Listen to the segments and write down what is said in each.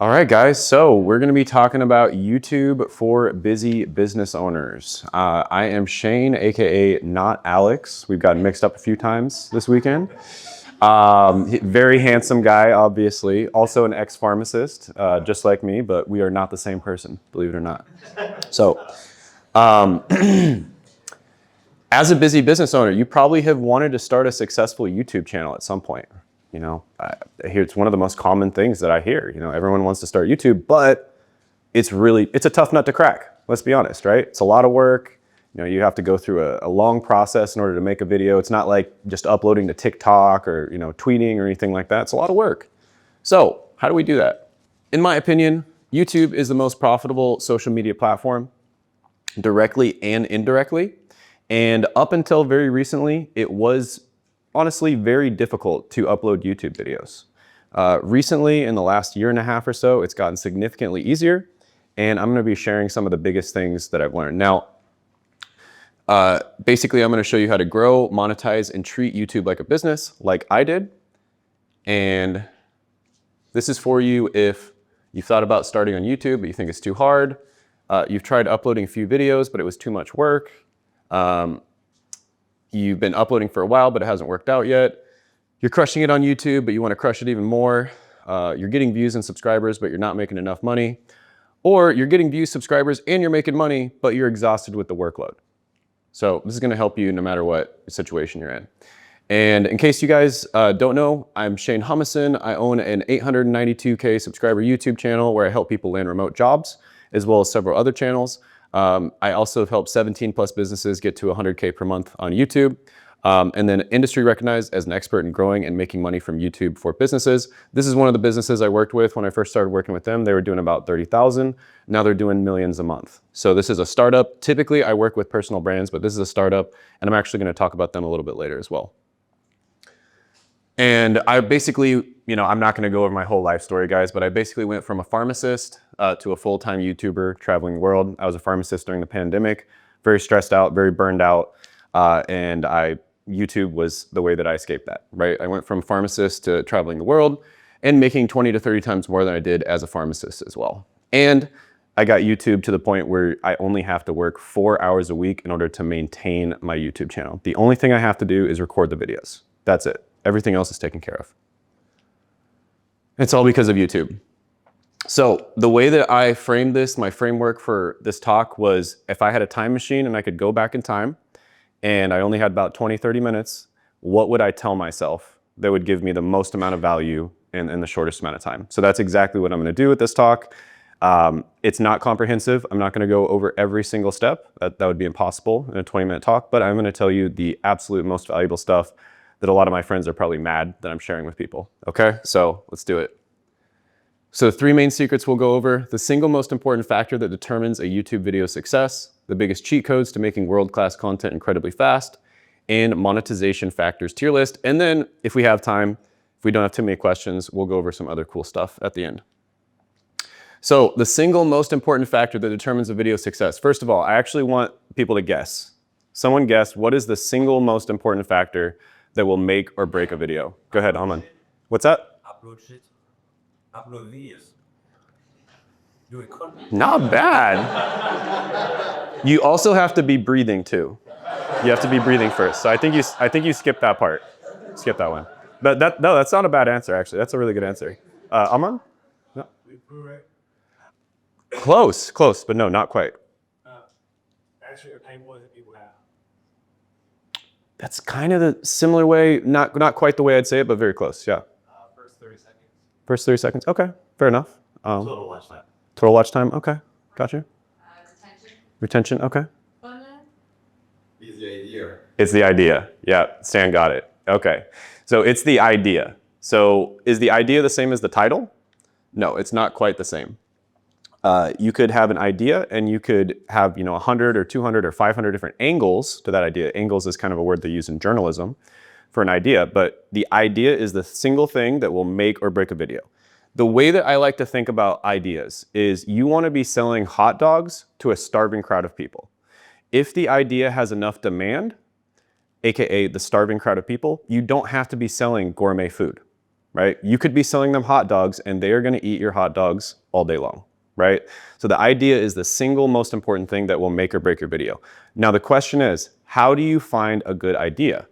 All right, guys. So we're going to be talking about YouTube for busy business owners. I am Shane, aka Not Alex. We've gotten mixed up a few times this weekend. Very handsome guy, obviously. Also an ex-pharmacist, just like me, but we are not the same person, believe it or not. So, as a busy business owner, you probably have wanted to start a successful YouTube channel at some point. You know, I hear it's one of the most common things that I hear. You know, everyone wants to start YouTube, but it's a tough nut to crack. Let's be honest, right? It's a lot of work. You know, you have to go through a long process in order to make a video. It's not like just uploading to TikTok or, tweeting or anything like that. It's a lot of work. So how do we do that? In my opinion, YouTube is the most profitable social media platform, directly and indirectly. And up until very recently, it was honestly very difficult to upload YouTube videos. Recently, in the last year and a half or so, it's gotten significantly easier. And I'm going to be sharing some of the biggest things that I've learned. Now, basically, I'm going to show you how to grow, monetize, and treat YouTube like a business, like I did. And this is for you if you've thought about starting on YouTube, but you think it's too hard. You've tried uploading a few videos, but it was too much work. You've been uploading for a while, but it hasn't worked out yet. You're crushing it on YouTube, but you want to crush it even more. You're getting views and subscribers, but you're not making enough money. Or you're getting views, subscribers, and you're making money, but you're exhausted with the workload. So this is going to help you no matter what situation you're in. And in case you guys don't know, I'm Shane Hummuson. I own an 892K subscriber YouTube channel where I help people land remote jobs, as well as several other channels. I also have helped 17 plus businesses get to 100K per month on YouTube. And then industry recognized as an expert in growing and making money from YouTube for businesses. This is one of the businesses I worked with when I first started working with them. They were doing about 30,000. Now they're doing millions a month. So this is a startup. Typically I work with personal brands, but this is a startup and I'm actually going to talk about them a little bit later as well. And I basically, I'm not going to go over my whole life story, guys, but I basically went from a pharmacist to a full-time YouTuber traveling the world. I was a pharmacist during the pandemic, very stressed out, very burned out. And YouTube was the way that I escaped that, right? I went from pharmacist to traveling the world and making 20 to 30 times more than I did as a pharmacist as well. And I got YouTube to the point where I only have to work 4 hours a week in order to maintain my YouTube channel. The only thing I have to do is record the videos. That's it. Everything else is taken care of. It's all because of YouTube. So the way that I framed this, my framework for this talk was if I had a time machine and I could go back in time and I only had about 20, 30 minutes, what would I tell myself that would give me the most amount of value in the shortest amount of time? So that's exactly what I'm going to do with this talk. It's not comprehensive. I'm not going to go over every single step. That would be impossible in a 20-minute talk, but I'm going to tell you the absolute most valuable stuff that a lot of my friends are probably mad that I'm sharing with people. Okay, so let's do it. So 3 main secrets we'll go over. The single most important factor that determines a YouTube video success, the biggest cheat codes to making world-class content incredibly fast, and monetization factors tier list. And then if we have time, if we don't have too many questions, we'll go over some other cool stuff at the end. So the single most important factor that determines a video success. First of all, I actually want people to guess. Someone guess what is the single most important factor that will make or break a video. Go ahead, Aman. What's that? Upload shit. Upload videos. Do it content. Not bad. You also have to be breathing too. You have to be breathing first. So I think you skipped that part. Skip that one. But that's not a bad answer actually. That's a really good answer. Aman? No. Close, but no, not quite. Actually, a time more than people have. That's kind of the similar way, not quite the way I'd say it, but very close, yeah. First 30 seconds. First 30 seconds, okay, fair enough. Total watch time. Total watch time, okay, gotcha. Retention. Retention, okay. Fun. Is the idea. It's the idea, yeah, Stan got it. Okay, so it's the idea. So is the idea the same as the title? No, it's not quite the same. You could have an idea and you could have 100 or 200 or 500 different angles to that idea. Angles is kind of a word they use in journalism for an idea, but the idea is the single thing that will make or break a video. The way that I like to think about ideas is you want to be selling hot dogs to a starving crowd of people. If the idea has enough demand, AKA the starving crowd of people, you don't have to be selling gourmet food. right? You could be selling them hot dogs and they are gonna eat your hot dogs all day long, right? So the idea is the single most important thing that will make or break your video. Now the question is, how do you find a good idea?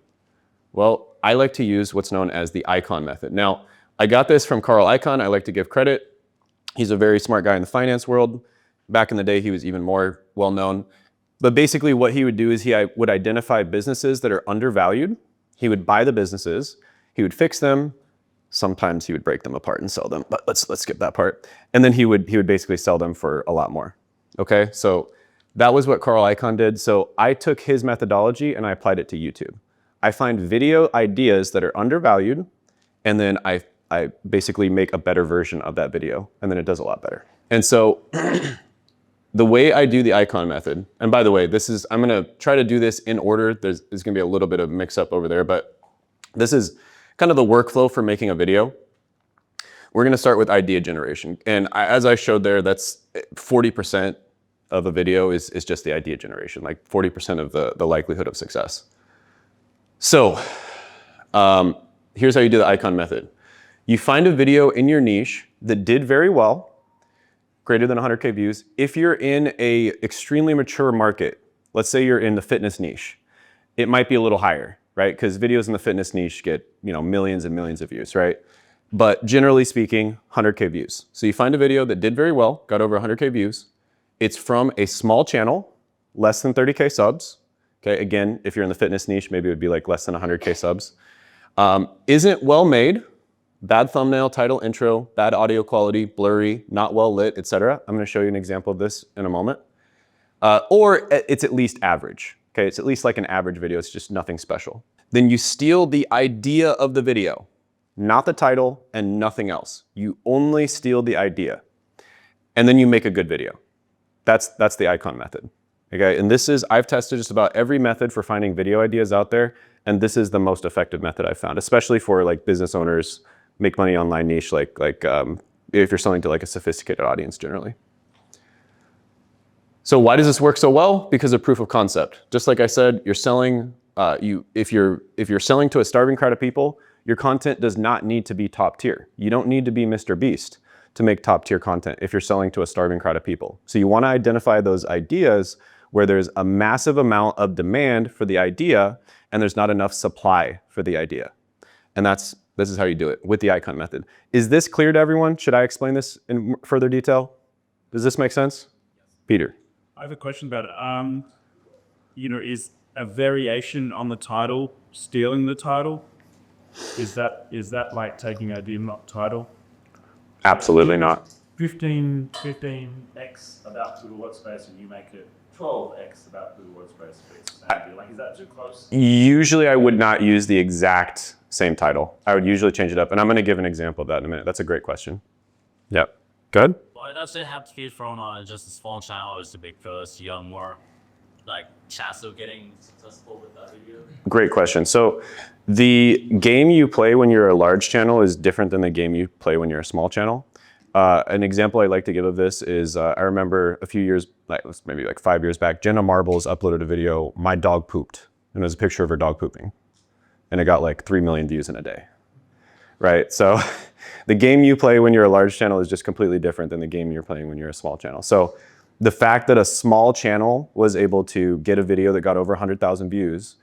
Well, I like to use what's known as the icon method. Now, I got this from Carl Icahn. I like to give credit. He's a very smart guy in the finance world. Back in the day, he was even more well-known. But basically what he would do is he would identify businesses that are undervalued. He would buy the businesses, he would fix them. Sometimes he would break them apart and sell them, but let's skip that part. And then he would basically sell them for a lot more. Okay, so that was what Carl Icahn did. So I took his methodology and I applied it to YouTube. I find video ideas that are undervalued, and then I basically make a better version of that video, and then it does a lot better. And so the way I do the icon method, and by the way, I'm gonna try to do this in order. There's gonna be a little bit of mix up over there, but this is kind of the workflow for making a video. We're gonna start with idea generation. And as I showed there, that's 40% of a video is just the idea generation, like 40% of the likelihood of success. So here's how you do the icon method. You find a video in your niche that did very well, greater than 100K views. If you're in a extremely mature market, let's say you're in the fitness niche, it might be a little higher, right? Because videos in the fitness niche get, millions and millions of views, right? But generally speaking, 100K views. So you find a video that did very well, got over 100K views. It's from a small channel, less than 30K subs. Okay, again, if you're in the fitness niche, maybe it would be like less than 100K subs. Isn't well made, bad thumbnail, title, intro, bad audio quality, blurry, not well lit, etc. I'm gonna show you an example of this in a moment. Or it's at least average. Okay, it's at least like an average video, it's just nothing special. Then you steal the idea of the video, not the title and nothing else. You only steal the idea. And then you make a good video. That's the icon method. Okay, and I've tested just about every method for finding video ideas out there, and this is the most effective method I've found, especially for like business owners, make money online niche, like if you're selling to like a sophisticated audience generally. So why does this work so well? Because of proof of concept. Just like I said, you're selling, if you're selling to a starving crowd of people, your content does not need to be top tier. You don't need to be Mr. Beast to make top tier content if you're selling to a starving crowd of people. So you want to identify those ideas where there's a massive amount of demand for the idea and there's not enough supply for the idea. And this is how you do it with the icon method. Is this clear to everyone? Should I explain this in further detail? Does this make sense? Yes. Peter. I have a question about it. Is a variation on the title stealing the title? Is that like taking idea, not title? Absolutely not. 15x about Google Workspace and you make it 12x about Google Workspace. Like, is that too close? Usually I would not use the exact same title. I would usually change it up. And I'm going to give an example of that in a minute. That's a great question. Yep. Good? Well, does it have to be from just a small channel or is it big first, you're more like chance of getting successful with that video? Great question. So the game you play when you're a large channel is different than the game you play when you're a small channel. An example I like to give of this is I remember a few years, maybe like 5 years back, Jenna Marbles uploaded a video, "My dog pooped." And it was a picture of her dog pooping. And it got like 3 million views in a day, right? So the game you play when you're a large channel is just completely different than the game you're playing when you're a small channel. So the fact that a small channel was able to get a video that got over 100,000 views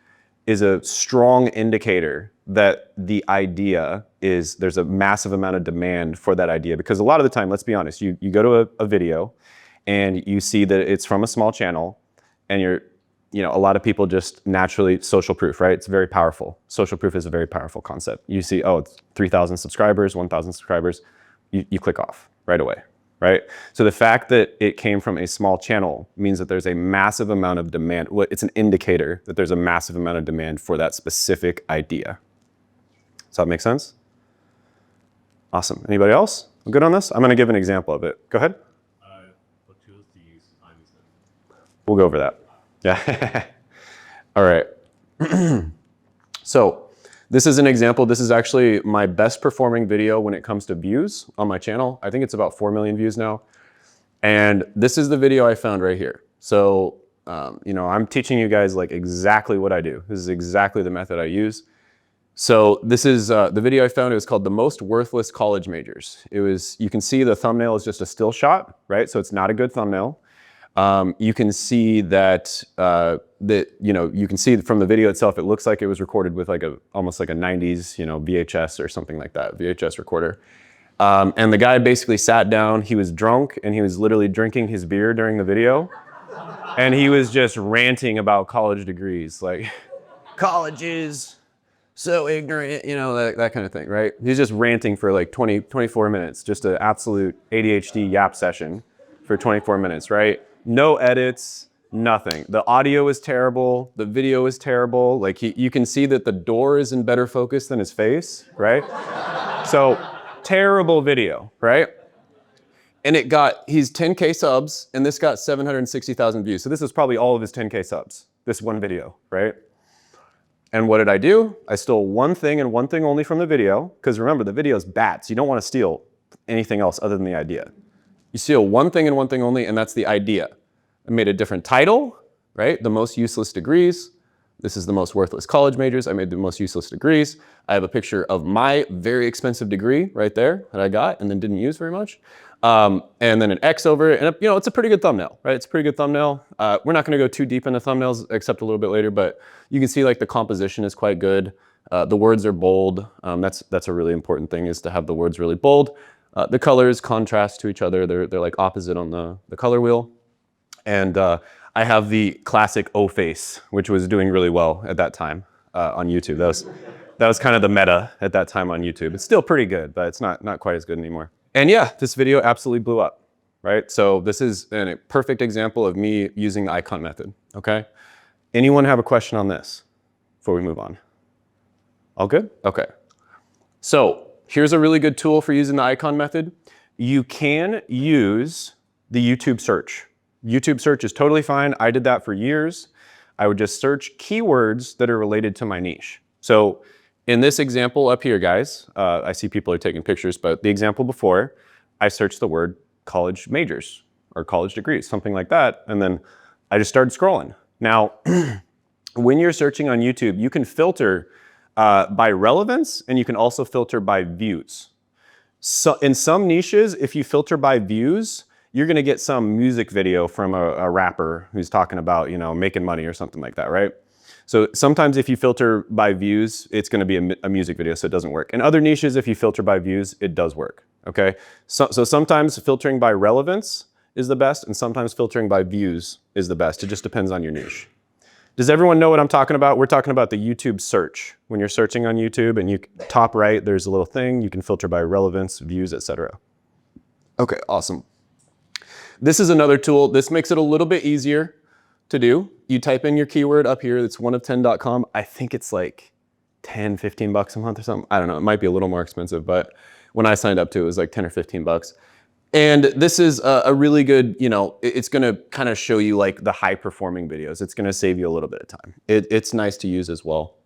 is a strong indicator that the idea there's a massive amount of demand for that idea. Because a lot of the time, let's be honest, you go to a video and you see that it's from a small channel and a lot of people just naturally, social proof, right? It's very powerful. Social proof is a very powerful concept. You see, oh, it's 3,000 subscribers, 1,000 subscribers, you click off right away, right? So the fact that it came from a small channel means that there's a massive amount of demand. Well, it's an indicator that there's a massive amount of demand for that specific idea. Does that make sense? Awesome. Anybody else? I'm good on this? I'm going to give an example of it. Go ahead. What tools do you use? We'll go over that. Yeah. All right. So this is an example. This is actually my best performing video when it comes to views on my channel. I think it's about 4 million views now. And this is the video I found right here. So, I'm teaching you guys like exactly what I do. This is exactly the method I use. So this is the video I found. It was called "The Most Worthless College Majors." It was, you can see the thumbnail is just a still shot, right? So it's not a good thumbnail. You can see that you can see from the video itself, it looks like it was recorded with like almost like a 90s, VHS or something like that, VHS recorder. And the guy basically sat down, he was drunk, and he was literally drinking his beer during the video. And he was just ranting about college degrees, like, colleges, so ignorant, that kind of thing, right? He's just ranting for like 24 minutes, just an absolute ADHD yap session for 24 minutes, right? No edits, nothing. The audio is terrible, the video is terrible. Like you can see that the door is in better focus than his face, right? So terrible video, right? And he's 10K subs, and this got 760,000 views. So this is probably all of his 10K subs, this one video, right? And what did I do? I stole one thing and one thing only from the video, because remember, the video is bats. You don't want to steal anything else other than the idea. You steal one thing and one thing only, and that's the idea. I made a different title, right? The most useless degrees. This is the most worthless college majors. I made the most useless degrees. I have a picture of my very expensive degree right there that I got and then didn't use very much. And then an X over it. And it's a pretty good thumbnail, right? It's a pretty good thumbnail. We're not gonna go too deep into thumbnails except a little bit later, but you can see like the composition is quite good. The words are bold. That's a really important thing, is to have the words really bold. The colors contrast to each other. They're like opposite on the color wheel. And I have the classic O face, which was doing really well at that time on YouTube. That was kind of the meta at that time on YouTube. It's still pretty good, but it's not quite as good anymore. And yeah, this video absolutely blew up, right? So this is a perfect example of me using the icon method, okay? Anyone have a question on this before we move on? All good? Okay. So here's a really good tool for using the icon method. You can use the YouTube search. YouTube search is totally fine. I did that for years. I would just search keywords that are related to my niche. So in this example up here, guys, I see people are taking pictures, but the example before, I searched the word college majors or college degrees, something like that. And then I just started scrolling. Now, when you're searching on YouTube, you can filter by relevance, and you can also filter by views. So in some niches, if you filter by views, you're gonna get some music video from a rapper who's talking about, making money or something like that, right? So sometimes if you filter by views, it's gonna be a music video, so it doesn't work. In other niches, if you filter by views, it does work, okay? So sometimes filtering by relevance is the best, and sometimes filtering by views is the best. It just depends on your niche. Does everyone know what I'm talking about? We're talking about the YouTube search. When you're searching on YouTube and top right, there's a little thing, you can filter by relevance, views, etc. Okay, awesome. This is another tool. This makes it a little bit easier to do. You type in your keyword up here, it's oneof10.com. I think it's like 10, 15 bucks a month or something. I don't know, it might be a little more expensive, but when I signed up to it, it was like 10 or 15 bucks. And this is a really good, it's gonna kind of show you like the high performing videos. It's gonna save you a little bit of time. It's nice to use as well.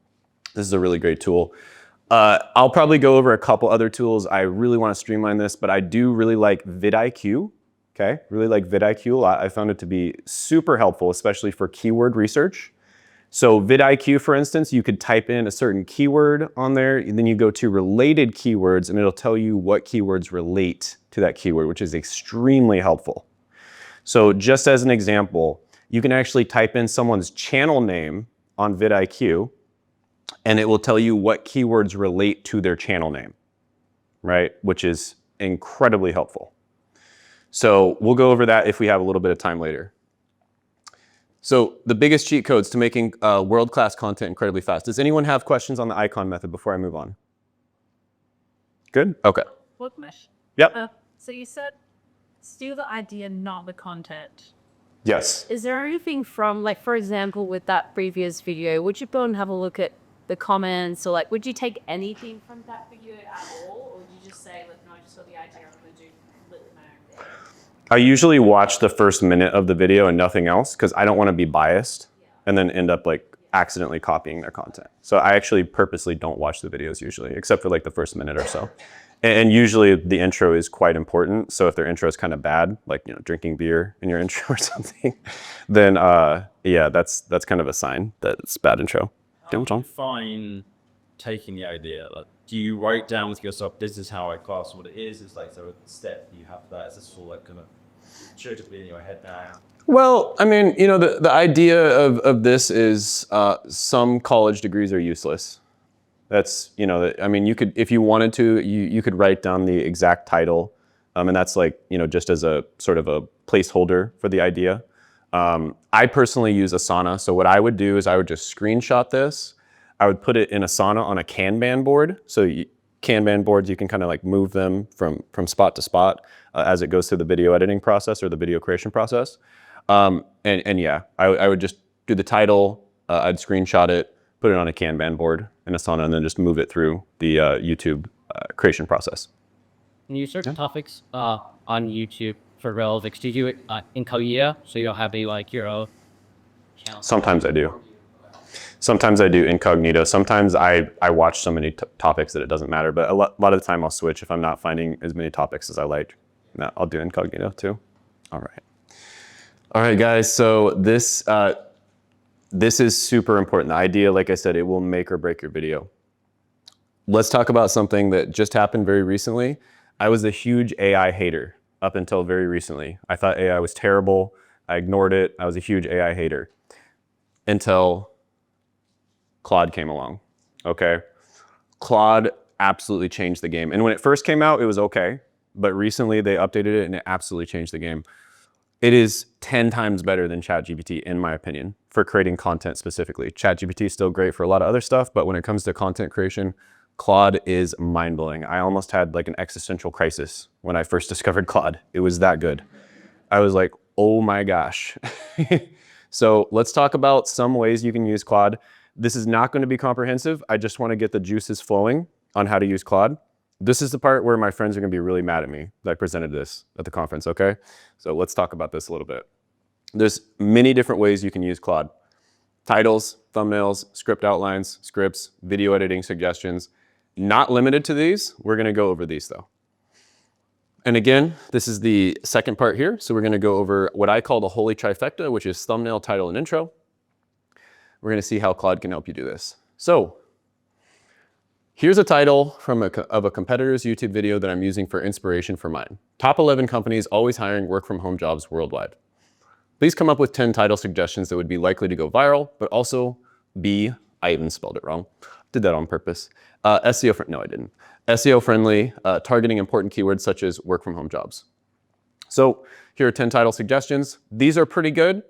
This is a really great tool. I'll probably go over a couple other tools. I really wanna streamline this, but I do really like vidIQ. Okay, really like vidIQ a lot. I found it to be super helpful, especially for keyword research. So vidIQ, for instance, you could type in a certain keyword on there, and then you go to related keywords, and it'll tell you what keywords relate to that keyword, which is extremely helpful. So just as an example, you can actually type in someone's channel name on vidIQ, and it will tell you what keywords relate to their channel name, right? Which is incredibly helpful. So we'll go over that if we have a little bit of time later. So the biggest cheat codes to making world-class content incredibly fast. Does anyone have questions on the icon method before I move on? Good? Okay. What question? Yep. So you said steal the idea, not the content. Yes. Is there anything from, like, for example, with that previous video, would you go and have a look at the comments, or like, would you take anything from that video at all, or would you just say, like, no, I just got the idea, I'm going to do literally my own thing? I usually watch the first minute of the video and nothing else, because I don't want to be biased and then end up like accidentally copying their content. So I actually purposely don't watch the videos usually, except for like the first minute or so. And usually the intro is quite important. So if their intro is kind of bad, like, drinking beer in your intro or something, then yeah, that's kind of a sign that it's bad intro. How do you find taking the idea? Like, do you write down with yourself, this is how I class what it is? It's like, so a step you have that. Is this all like kind of intuitively in your head now? Well, I mean, you know, the idea of this is some college degrees are useless. That's, you know, I mean, you could, if you wanted to, you could write down the exact title. And that's like, you know, just as a sort of a placeholder for the idea. I personally use Asana. So what I would do is I would just screenshot this. I would put it in Asana on a Kanban board. So Kanban boards, you can kind of like move them from spot to spot as it goes through the video editing process or the video creation process. And yeah, I would just do the title, I'd screenshot it, put it on a Kanban board in Asana, and then just move it through the YouTube creation process. When you search topics on YouTube for relevance, do you do it incognito? So you'll have like your own channel? Sometimes I do. Sometimes I do incognito. Sometimes I watch so many topics that it doesn't matter, but a lot of the time I'll switch if I'm not finding as many topics as I like. No, I'll do incognito too. All right. All right, guys, so this is super important. The idea, like I said, it will make or break your video. Let's talk about something that just happened very recently. I was a huge AI hater up until very recently. I thought AI was terrible. I ignored it. I was a huge AI hater until Claude came along, okay? Claude absolutely changed the game. And when it first came out, it was okay, but recently they updated it and it absolutely changed the game. It is 10 times better than ChatGPT, in my opinion, for creating content specifically. ChatGPT is still great for a lot of other stuff, but when it comes to content creation, Claude is mind-blowing. I almost had like an existential crisis when I first discovered Claude. It was that good. I was like, oh my gosh. So let's talk about some ways you can use Claude. This is not going to be comprehensive. I just want to get the juices flowing on how to use Claude. This is the part where my friends are going to be really mad at me that I presented this at the conference, okay? So let's talk about this a little bit. There's many different ways you can use Claude. Titles, thumbnails, script outlines, scripts, video editing suggestions. Not limited to these. We're going to go over these though. And again, this is the second part here. So we're going to go over what I call the holy trifecta, which is thumbnail, title, and intro. We're going to see how Claude can help you do this. So here's a title from of a competitor's YouTube video that I'm using for inspiration for mine. Top 11 companies always hiring work from home jobs worldwide. Please come up with 10 title suggestions that would be likely to go viral, but also be, I even spelled it wrong. Did that on purpose. SEO, no I didn't. SEO friendly, targeting important keywords such as work from home jobs. So here are 10 title suggestions. These are pretty good.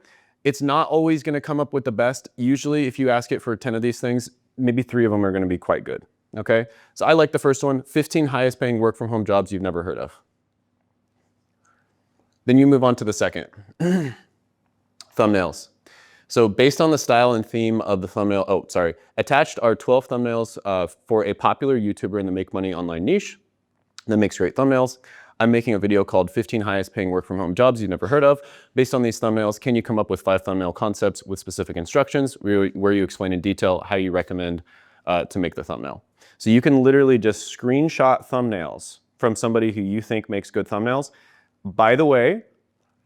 It's not always gonna come up with the best. Usually if you ask it for 10 of these things, maybe 3 of them are gonna be quite good. Okay, so I like the first one, 15 highest paying work from home jobs you've never heard of. Then you move on to the second. Thumbnails. So based on the style and theme of the thumbnail, attached are 12 thumbnails for a popular YouTuber in the make money online niche that makes great thumbnails. I'm making a video called 15 highest paying work from home jobs you've never heard of. Based on these thumbnails, can you come up with 5 thumbnail concepts with specific instructions where you explain in detail how you recommend to make the thumbnail? So you can literally just screenshot thumbnails from somebody who you think makes good thumbnails. By the way,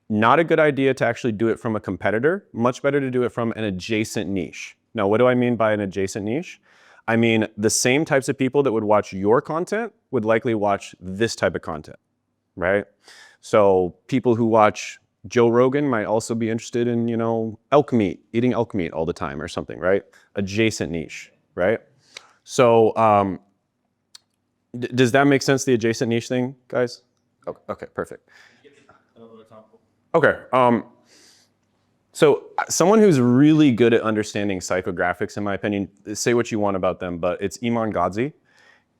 not a good idea to actually do it from a competitor. Much better to do it from an adjacent niche. Now, what do I mean by an adjacent niche? I mean, the same types of people that would watch your content would likely watch this type of content, right? So people who watch Joe Rogan might also be interested in, you know, elk meat, eating elk meat all the time or something, right? Adjacent niche, right? So does that make sense, the adjacent niche thing, guys? Okay, perfect. Okay, so someone who's really good at understanding psychographics, in my opinion, say what you want about them, but it's Iman Gadzhi.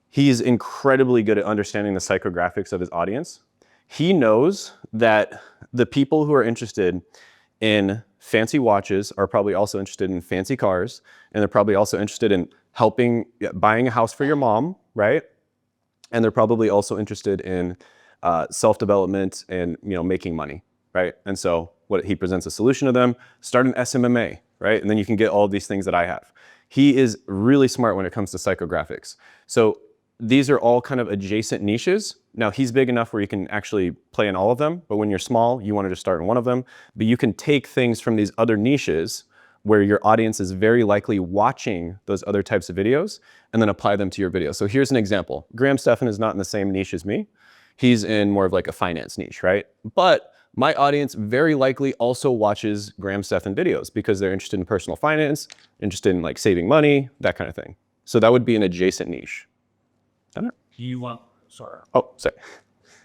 He's incredibly good at understanding the psychographics of his audience. He knows that the people who are interested in fancy watches are probably also interested in fancy cars, and they're probably also interested in buying a house for your mom, right? And they're probably also interested in self-development and, you know, making money, right? And so what he presents a solution to them, start an SMMA, right? And then you can get all of these things that I have. He is really smart when it comes to psychographics. So these are all kind of adjacent niches. Now he's big enough where you can actually play in all of them, but when you're small, you want to just start in one of them. But you can take things from these other niches, where your audience is very likely watching those other types of videos and then apply them to your video. So here's an example. Graham Stephan is not in the same niche as me. He's in more of like a finance niche, right? But my audience very likely also watches Graham Stephan videos because they're interested in personal finance, interested in like saving money, that kind of thing. So that would be an adjacent niche. I don't know. Do you want? Sorry. Oh, sorry.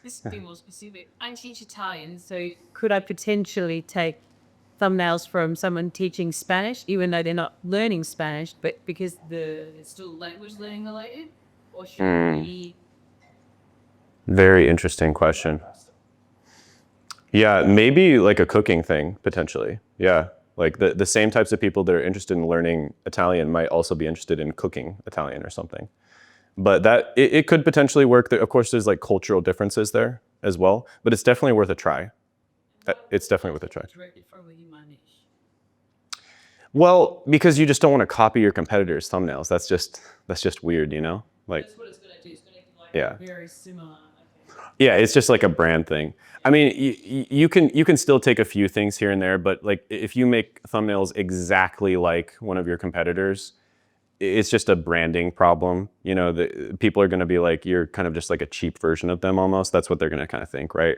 This would be more specific. I teach Italian, so could I potentially take thumbnails from someone teaching Spanish, even though they're not learning Spanish, but because it's still language learning related? Or should we? Very interesting question. Yeah, maybe like a cooking thing, potentially. Yeah, like the same types of people that are interested in learning Italian might also be interested in cooking Italian or something. But that it could potentially work. Of course, there's like cultural differences there as well, but it's definitely worth a try. It's definitely worth a try. Directly from within my niche. Well, because you just don't want to copy your competitors' thumbnails. That's just weird, you know? Like, That's what it's going to do. It's going to be like yeah. very similar. Okay. Yeah, it's just like a brand thing. I mean, you can still take a few things here and there, but like if you make thumbnails exactly like one of your competitors, it's just a branding problem. You know, people are going to be like, you're kind of just like a cheap version of them almost. That's what they're going to kind of think, right?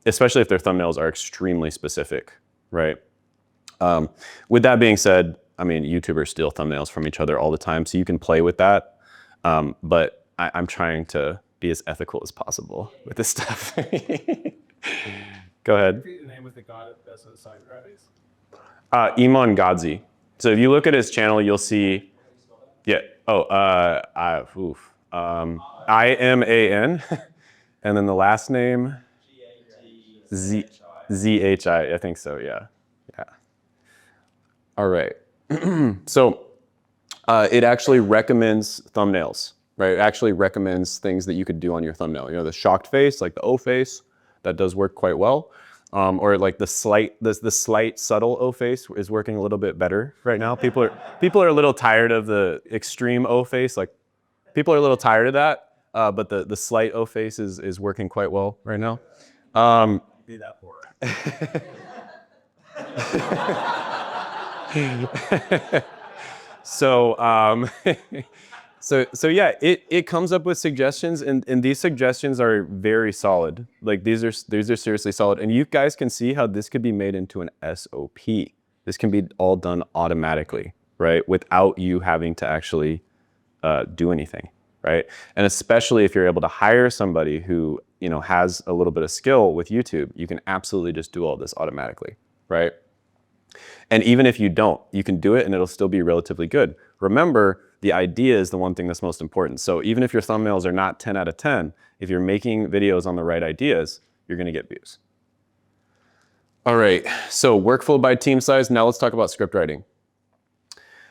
Especially if their thumbnails are extremely specific, right? With that being said, I mean, YouTubers steal thumbnails from each other all the time, so you can play with that. But I'm trying to be as ethical as possible with this stuff. Go ahead. Repeat the name of the guy that does the site rallies. Iman Gadzi. So if you look at his channel, you'll see, yeah. Oh, IMAN, and then the last name ZHI. I think so. Yeah. All right. So it actually recommends thumbnails, right? It actually recommends things that you could do on your thumbnail. You know, the shocked face, like the O face, that does work quite well. Or like the slight subtle O face is working a little bit better right now. People are a little tired of the extreme O face. Like people are a little tired of that. But the slight O face is working quite well right now. Be that for So yeah, it comes up with suggestions, and these suggestions are very solid. Like these are seriously solid, and you guys can see how this could be made into an SOP. This can be all done automatically, right? Without you having to actually do anything, right? And especially if you're able to hire somebody who has a little bit of skill with YouTube, you can absolutely just do all this automatically, right? And even if you don't, you can do it and it'll still be relatively good. Remember, the idea is the one thing that's most important. So even if your thumbnails are not 10 out of 10, if you're making videos on the right ideas, you're gonna get views. All right, so workflow by team size. Now let's talk about script writing.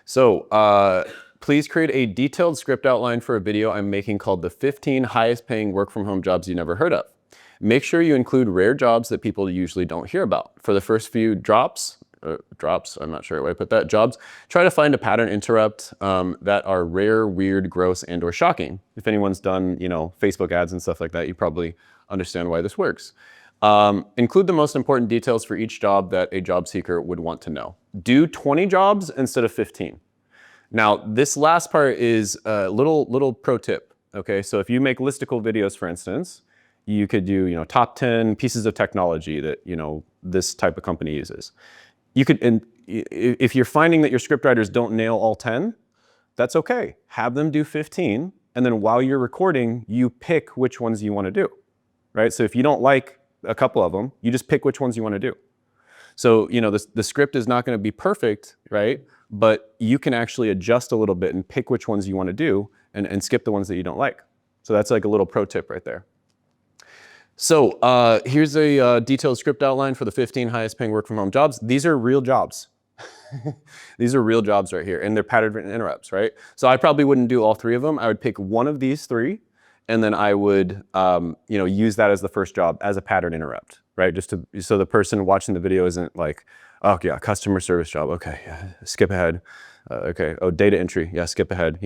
So please create a detailed script outline for a video I'm making called the 15 highest paying work from home jobs you never heard of. Make sure you include rare jobs that people usually don't hear about. For the first few drops, I'm not sure where I put that, jobs, try to find a pattern interrupt that are rare, weird, gross, and or shocking. If anyone's done, Facebook ads and stuff like that, you probably understand why this works. Include the most important details for each job that a job seeker would want to know. Do 20 jobs instead of 15. Now, this last part is a little pro tip, okay? So if you make listicle videos, for instance, you could do, top 10 pieces of technology that, this type of company uses. You could, and if you're finding that your scriptwriters don't nail all 10, that's okay. Have them do 15, and then while you're recording, you pick which ones you want to do, right? So if you don't like a couple of them, you just pick which ones you want to do. So, the script is not going to be perfect, right? But you can actually adjust a little bit and pick which ones you want to do and skip the ones that you don't like. So that's like a little pro tip right there. So here's a detailed script outline for the 15 highest paying work from home jobs. These are real jobs. These are real jobs right here, and they're pattern interrupts, right? So I probably wouldn't do all 3 of them. I would pick one of these 3, and then I would use that as the first job as a pattern interrupt, right? So the person watching the video isn't like, oh yeah, customer service job, okay, yeah, skip ahead. Okay, oh, data entry, yeah, skip ahead.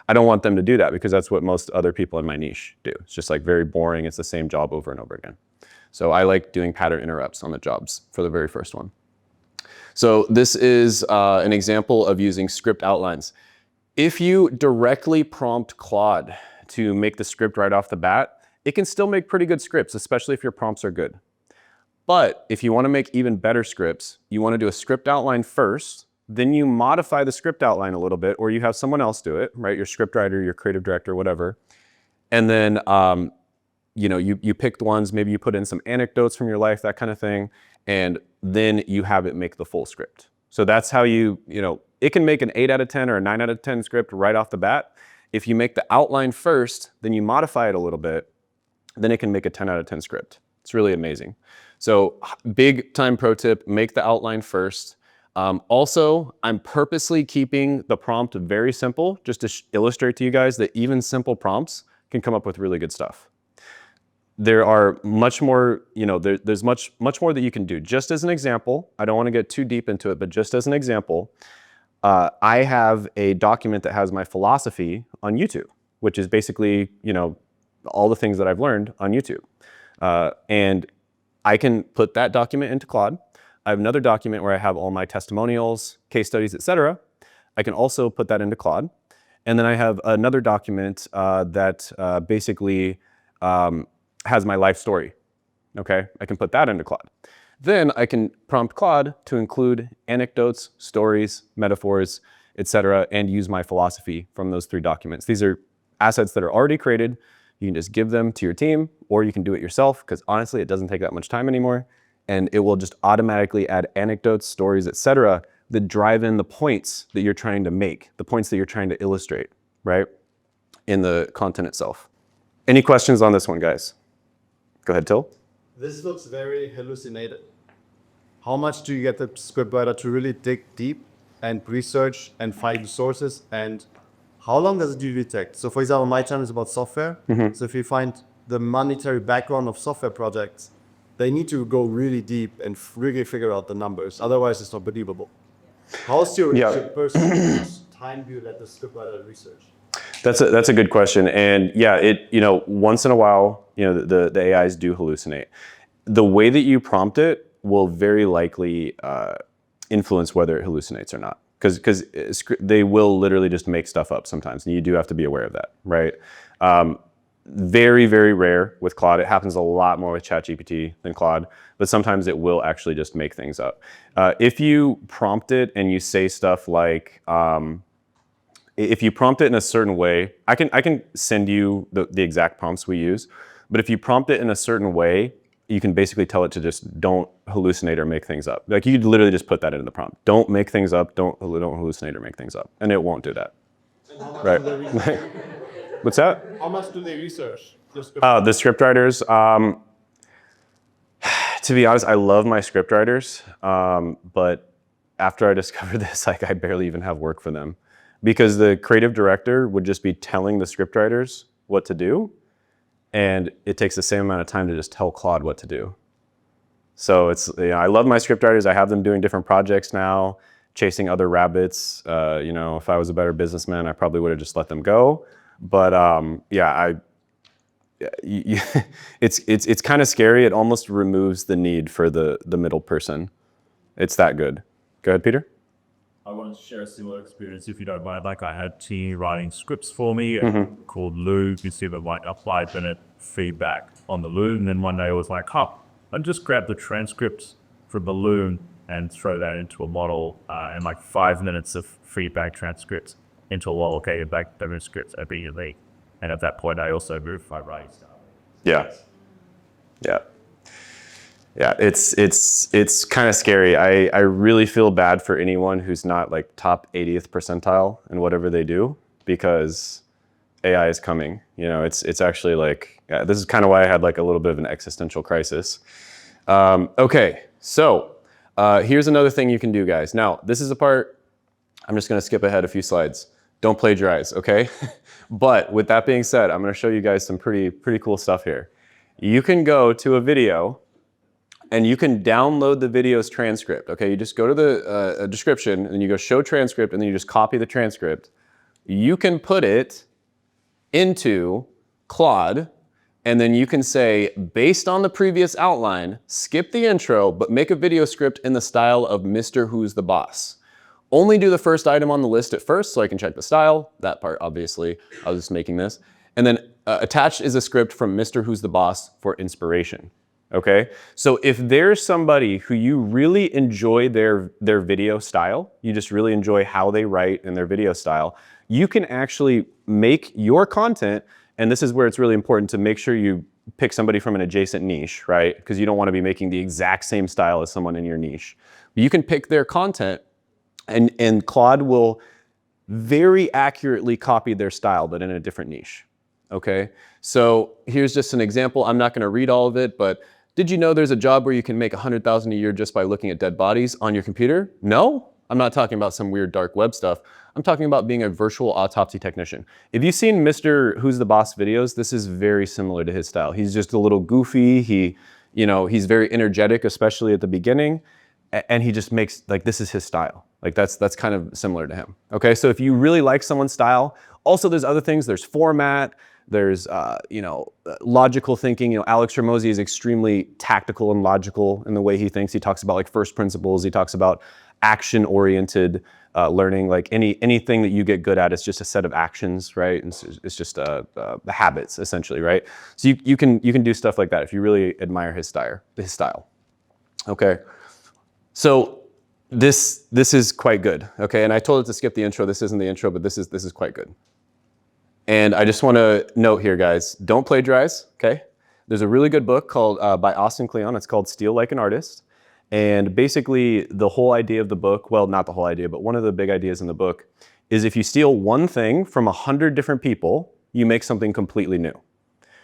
I don't want them to do that because that's what most other people in my niche do. It's just like very boring. It's the same job over and over again. So I like doing pattern interrupts on the jobs for the very first one. So this is an example of using script outlines. If you directly prompt Claude to make the script right off the bat, it can still make pretty good scripts, especially if your prompts are good. But if you want to make even better scripts, you want to do a script outline first, then you modify the script outline a little bit, or you have someone else do it, right? Your script writer, your creative director, whatever. And then you pick the ones, maybe you put in some anecdotes from your life, that kind of thing, and then you have it make the full script. So that's how it can make an 8 out of 10 or a 9 out of 10 script right off the bat. If you make the outline first, then you modify it a little bit, then it can make a 10 out of 10 script. It's really amazing. So big time pro tip, make the outline first. Also, I'm purposely keeping the prompt very simple, just to illustrate to you guys that even simple prompts can come up with really good stuff. There are much more, there's much more that you can do. Just as an example, I don't want to get too deep into it, but just as an example, I have a document that has my philosophy on YouTube, which is basically, all the things that I've learned on YouTube. And I can put that document into Claude. I have another document where I have all my testimonials, case studies, etc. I can also put that into Claude. And then I have another document that basically has my life story. Okay, I can put that into Claude. Then I can prompt Claude to include anecdotes, stories, metaphors, etc., and use my philosophy from those 3 documents. These are assets that are already created. You can just give them to your team, or you can do it yourself, because honestly, it doesn't take that much time anymore. And it will just automatically add anecdotes, stories, etc., that drive in the points that you're trying to make, the points that you're trying to illustrate, right, in the content itself. Any questions on this one, guys? Go ahead, Till. This looks very hallucinated. How much do you get the scriptwriter to really dig deep and research and find the sources, and how long does it usually take? So for example, my channel is about software. So if you find the monetary background of software projects, they need to go really deep and really figure out the numbers. Otherwise, it's not believable. How's your personal time do you let the scriptwriter research? That's a good question. And yeah, once in a while, the AIs do hallucinate. The way that you prompt it will very likely influence whether it hallucinates or not. Because they will literally just make stuff up sometimes, and you do have to be aware of that, right? Very, very rare with Claude. It happens a lot more with ChatGPT than Claude, but sometimes it will actually just make things up. If you prompt it and you say stuff like, if you prompt it in a certain way, I can send you the exact prompts we use, but if you prompt it in a certain way, you can basically tell it to just don't hallucinate or make things up. Like, you could literally just put that in the prompt. Don't make things up, don't hallucinate or make things up. And it won't do that. Right. What's that? How much do they research? The scriptwriters, to be honest, I love my scriptwriters, but after I discovered this, I barely even have work for them, because the creative director would just be telling the scriptwriters what to do, and it takes the same amount of time to just tell Claude what to do. So I love my scriptwriters. I have them doing different projects now, chasing other rabbits. If I was a better businessman, I probably would have just let them go. But it's kind of scary. It almost removes the need for the middle person. It's that good. Go ahead, Peter. I want to share a similar experience, if you don't mind. Like, I had T writing scripts for me called Lou. You see the 5-minute feedback on the Lou. And then one day I was like, I'll just grab the transcripts from the Lou and throw that into a model, and 5 minutes of feedback transcripts into a model. Okay, back the scripts immediately. And at that point, I also moved my writing style. Yeah, it's kind of scary. I really feel bad for anyone who's not top 80th percentile in whatever they do, because AI is coming. It's actually this is kind of why I had a little bit of an existential crisis. Okay, so here's another thing you can do, guys. Now, this is a part, I'm just gonna skip ahead a few slides. Don't plagiarize, okay? But with that being said, I'm gonna show you guys some pretty cool stuff here. You can go to a video and you can download the video's transcript, okay? You just go to the description and you go show transcript, and then you just copy the transcript. You can put it into Claude And then you can say, based on the previous outline, skip the intro, but make a video script in the style of Mr. Who's the Boss. Only do the first item on the list at first so I can check the style. That part, obviously, I was just making this. And then attached is a script from Mr. Who's the Boss for inspiration. Okay, so if there's somebody who you really enjoy their video style, you just really enjoy how they write and their video style, you can actually make your content, and this is where it's really important to make sure you pick somebody from an adjacent niche, right? Because you don't want to be making the exact same style as someone in your niche. But you can pick their content, and Claude will very accurately copy their style, but in a different niche. Okay, so here's just an example. I'm not going to read all of it, but did you know there's a job where you can make $100,000 a year just by looking at dead bodies on your computer? No, I'm not talking about some weird dark web stuff. I'm talking about being a virtual autopsy technician. If you've seen Mr. Who's the Boss videos, this is very similar to his style. He's just a little goofy. He's very energetic, especially at the beginning, and he just makes, like, this is his style. Like that's kind of similar to him. Okay, so if you really like someone's style, also there's other things. There's format. There's, logical thinking. Alex Hormozi is extremely tactical and logical in the way he thinks. He talks about like first principles. He talks about action-oriented learning. Like anything that you get good at is just a set of actions, right? And it's just the habits, essentially, right? So you can do stuff like that if you really admire his style. Okay, so this is quite good. Okay, and I told it to skip the intro. This isn't the intro, but this is quite good. And I just want to note here, guys, don't plagiarize, okay? There's a really good book called by Austin Kleon. It's called Steal Like an Artist. And basically the whole idea of the book, well, not the whole idea, but one of the big ideas in the book is if you steal one thing from 100 different people, you make something completely new,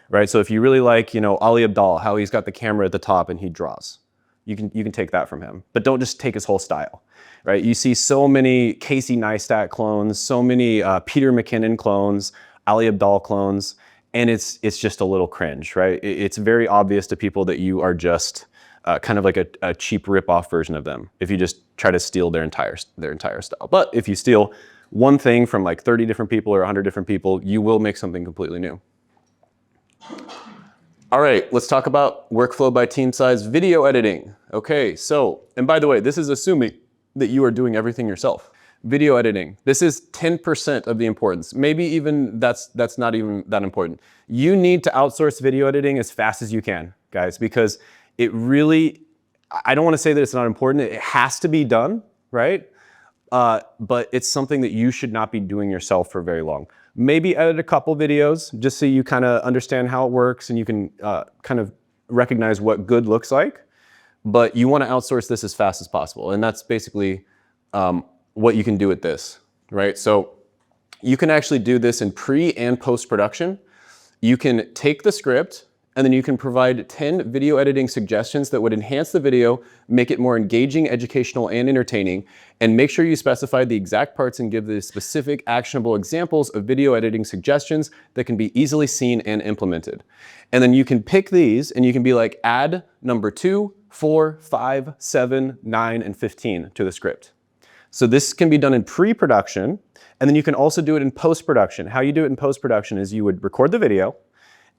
right? So if you really like, Ali Abdaal, how he's got the camera at the top and he draws, you can take that from him, but don't just take his whole style, right? You see so many Casey Neistat clones, so many Peter McKinnon clones, Ali Abdaal clones, and it's just a little cringe, right? It's very obvious to people that you are just kind of like a cheap rip-off version of them if you just try to steal their entire style. But if you steal one thing from like 30 different people or 100 different people, you will make something completely new. All right, let's talk about workflow by team size video editing. Okay, so, and by the way, this is assuming that you are doing everything yourself. Video editing, this is 10% of the importance. Maybe even that's not even that important. You need to outsource video editing as fast as you can, guys, because it really, I don't want to say that it's not important. It has to be done, right? But it's something that you should not be doing yourself for very long. Maybe edit a couple videos just so you kind of understand how it works and you can kind of recognize what good looks like. But you want to outsource this as fast as possible. And that's basically what you can do with this, right? So you can actually do this in pre and post-production. You can take the script and then you can provide 10 video editing suggestions that would enhance the video, make it more engaging, educational, and entertaining, and make sure you specify the exact parts and give the specific actionable examples of video editing suggestions that can be easily seen and implemented. And then you can pick these and you can be like, add number 2, 4, 5, 7, 9, and 15 to the script. So this can be done in pre-production, and then you can also do it in post-production. How you do it in post-production is you would record the video,